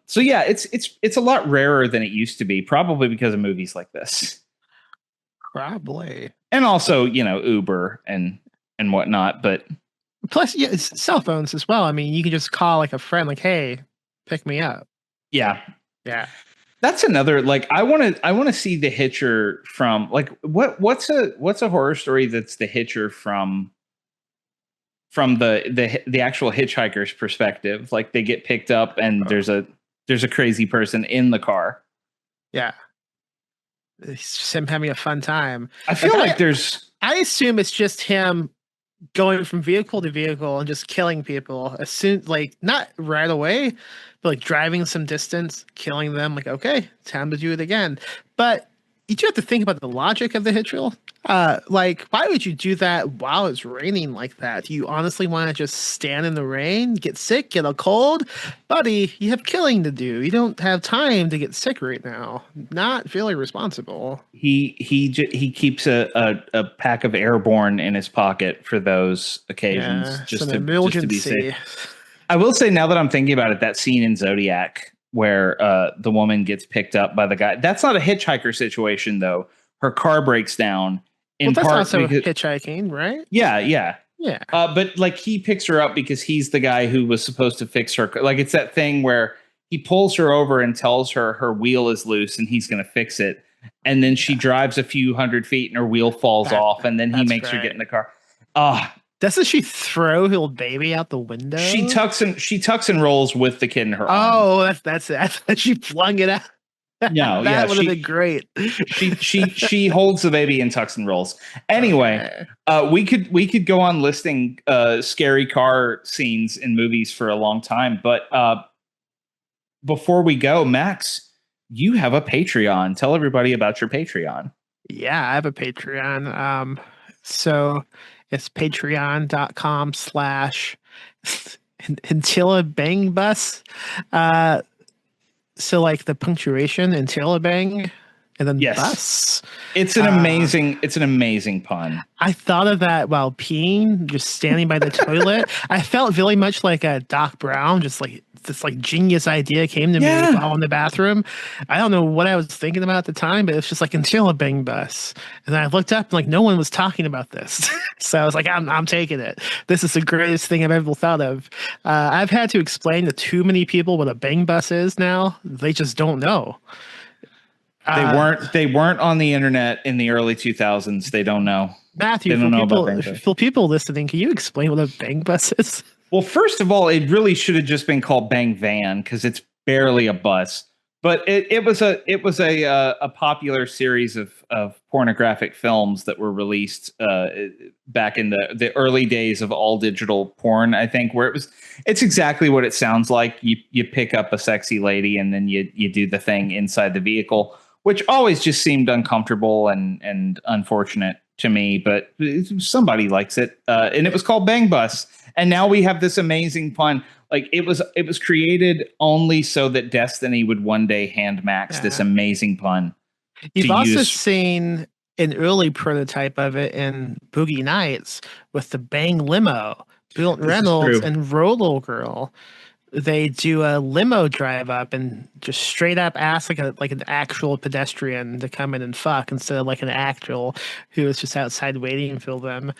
so yeah, it's a lot rarer than it used to be, probably because of movies like this. Probably. And also, Uber and whatnot, but plus, yeah, it's cell phones as well. I mean, you can just call like a friend, like, "Hey, pick me up." Yeah. That's another, like, I want to see the Hitcher from, like, what's a horror story that's the Hitcher from the actual hitchhiker's perspective. Like they get picked up and there's a crazy person in the car. Yeah. It's just him having a fun time. I feel I assume it's just him going from vehicle to vehicle and just killing people as soon, like not right away, but like driving some distance, killing them. Like, okay, time to do it again. But you do have to think about the logic of the Hitcher. Like, why would you do that while it's raining like that? Do you honestly want to just stand in the rain, get sick, get a cold? Buddy, you have killing to do. You don't have time to get sick right now. Not feeling responsible. He keeps a pack of Airborne in his pocket for those occasions, just to be safe. I will say, now that I'm thinking about it, that scene in Zodiac where the woman gets picked up by the guy, that's not a hitchhiker situation though. Her car breaks down. That's also hitchhiking, right? Yeah. But like he picks her up because he's the guy who was supposed to fix her. Like it's that thing where he pulls her over and tells her her wheel is loose and he's going to fix it. And then she drives a few hundred feet and her wheel falls off. And then he makes her get in the car. Doesn't she throw her baby out the window? She tucks and rolls with the kid in her arms. Oh, that's it. I thought she flung it out. No, that would have been great. she holds the baby and tucks and rolls. Anyway, we could go on listing scary car scenes in movies for a long time, but before we go, Max, you have a Patreon. Tell everybody about your Patreon. Yeah, I have a Patreon. So it's patreon.com/Intilla Bang Bus. So like the punctuation Intilla Bang and then bus. It's an amazing pun. I thought of that while peeing, just standing by the toilet. I felt very much like a Doc Brown, just like this like genius idea came to me while in the bathroom. I don't know what I was thinking about at the time, but it was just like Intilla Bang Bus. And then I looked up and like no one was talking about this. So I was like, I'm taking it. This is the greatest thing I've ever thought of. I've had to explain to too many people what a bang bus is now. They just don't know. They weren't on the internet in the early 2000s. They don't know. Matthew, for people listening, can you explain what a bang bus is? Well, first of all, it really should have just been called Bang Van because it's barely a bus. But it was a popular series of pornographic films that were released back in the early days of all digital porn, I think, where it's exactly what it sounds like. You pick up a sexy lady and then you do the thing inside the vehicle, which always just seemed uncomfortable and unfortunate to me, but somebody likes it. And it was called Bang Bus. And now we have this amazing pun. Like it was created only so that Destiny would one day hand Max this amazing pun. You've also seen an early prototype of it in Boogie Nights with the Bang Limo. Bill Reynolds and Rollo Girl. They do a limo drive up and just straight up ask like an actual pedestrian to come in and fuck instead of like an actual who is just outside waiting for them.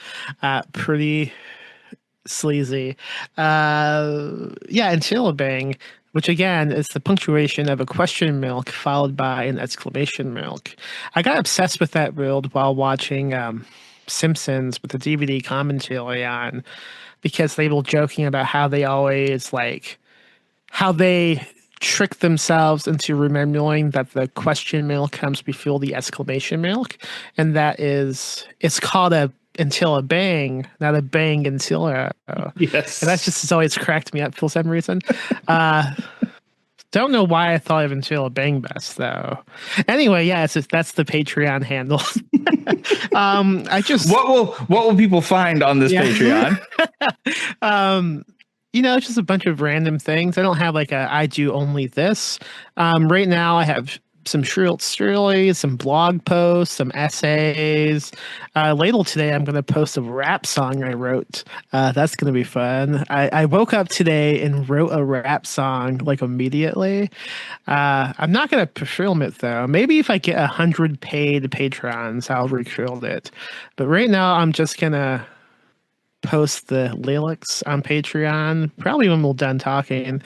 Pretty sleazy. Intilla Bang, which again is the punctuation of a question mark followed by an exclamation mark. I got obsessed with that world while watching Simpsons with the DVD commentary on, because they were joking about how they always how they trick themselves into remembering that the question mark comes before the exclamation mark, and it's called a Intilla Bang, not a Bang Intilla. Yes, and it's always cracked me up for some reason. Don't know why I thought of Intilla Bang Best though. Anyway, that's the Patreon handle. What will people find on this Patreon? It's just a bunch of random things. I don't have I do only this. Right now I have some short stories, some blog posts, some essays. Later today, I'm going to post a rap song I wrote. That's going to be fun. I woke up today and wrote a rap song immediately. I'm not going to perform it though. Maybe if I get 100 paid patrons, I'll record it. But right now, I'm just going to post the lyrics on Patreon probably when we're done talking.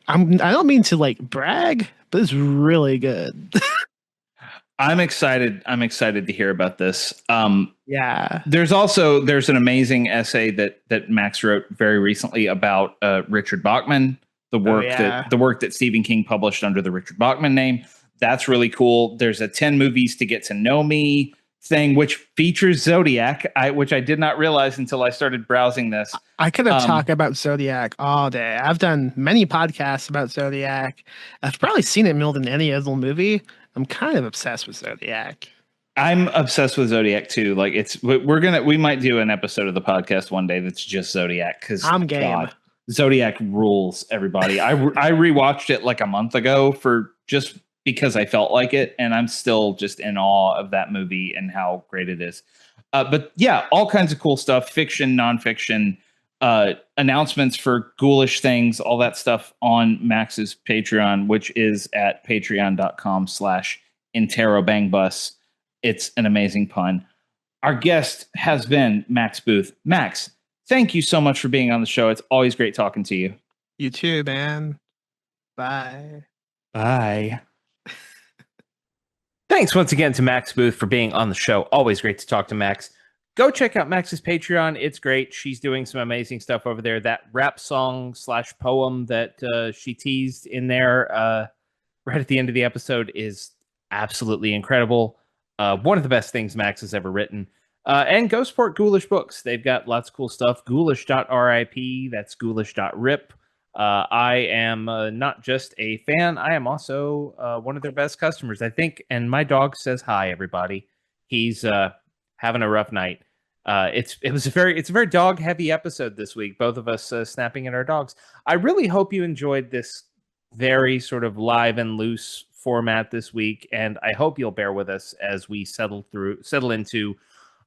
I don't mean to brag, but it's really good. I'm excited to hear about this. Yeah. There's an amazing essay that Max wrote very recently about Richard Bachman, the work that Stephen King published under the Richard Bachman name. That's really cool. There's a 10 movies to get to know me thing, which features Zodiac, which I did not realize until I started browsing this. I could have talked about Zodiac all day. I've done many podcasts about Zodiac. I've probably seen it more than any other movie. I'm kind of obsessed with Zodiac. I'm obsessed with Zodiac too. We might do an episode of the podcast one day that's just Zodiac because I'm game. God, Zodiac rules, everybody. I rewatched it a month ago just because I felt like it, and I'm still just in awe of that movie and how great it is. But yeah, all kinds of cool stuff, fiction, nonfiction, announcements for ghoulish things, all that stuff on Max's Patreon, which is at patreon.com/InterroBangBus. It's an amazing pun. Our guest has been Max Booth. Max, thank you so much for being on the show. It's always great talking to you. You too, man. Bye. Bye. Thanks once again to Max Booth for being on the show. Always great to talk to Max. Go check out Max's Patreon. It's great. She's doing some amazing stuff over there. That rap song / poem that she teased in there right at the end of the episode is absolutely incredible. One of the best things Max has ever written. And go support Ghoulish Books. They've got lots of cool stuff. Ghoulish.rip. That's ghoulish.rip. I am not just a fan. I am also one of their best customers, I think. And my dog says hi, everybody. He's having a rough night. It's a very dog heavy episode this week. Both of us snapping at our dogs. I really hope you enjoyed this very sort of live and loose format this week, and I hope you'll bear with us as we settle into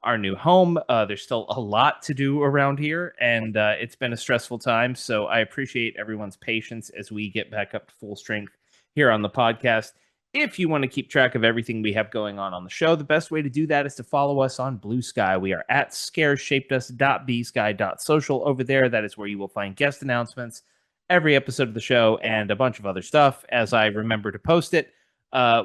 our new home. There's still a lot to do around here, and it's been a stressful time. So I appreciate everyone's patience as we get back up to full strength here on the podcast. If you want to keep track of everything we have going on the show, the best way to do that is to follow us on Blue Sky. We are at scareshapedus.bsky.social. Over there, that is where you will find guest announcements, every episode of the show, and a bunch of other stuff as I remember to post it.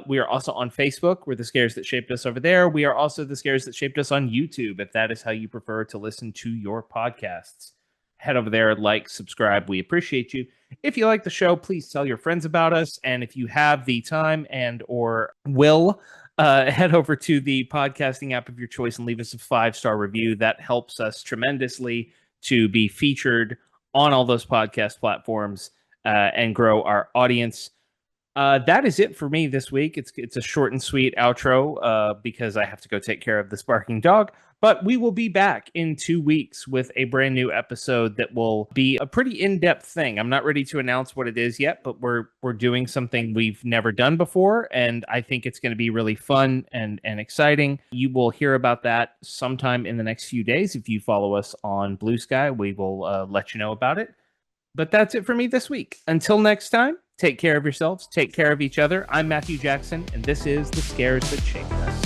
We are also on Facebook. We're the Scares That Shaped Us over there. We are also the Scares That Shaped Us on YouTube, if that is how you prefer to listen to your podcasts. Head over there, like, subscribe. We appreciate you. If you like the show, please tell your friends about us. And if you have the time and or will, head over to the podcasting app of your choice and leave us a 5-star review. That helps us tremendously to be featured on all those podcast platforms and grow our audience. That is it for me this week. It's a short and sweet outro because I have to go take care of this barking dog. But we will be back in 2 weeks with a brand new episode that will be a pretty in-depth thing. I'm not ready to announce what it is yet, but we're doing something we've never done before, and I think it's going to be really fun and exciting. You will hear about that sometime in the next few days. If you follow us on Blue Sky, we will let you know about it. But that's it for me this week. Until next time, take care of yourselves, take care of each other. I'm Matthew Jackson, and this is The Scares That Shaped Us.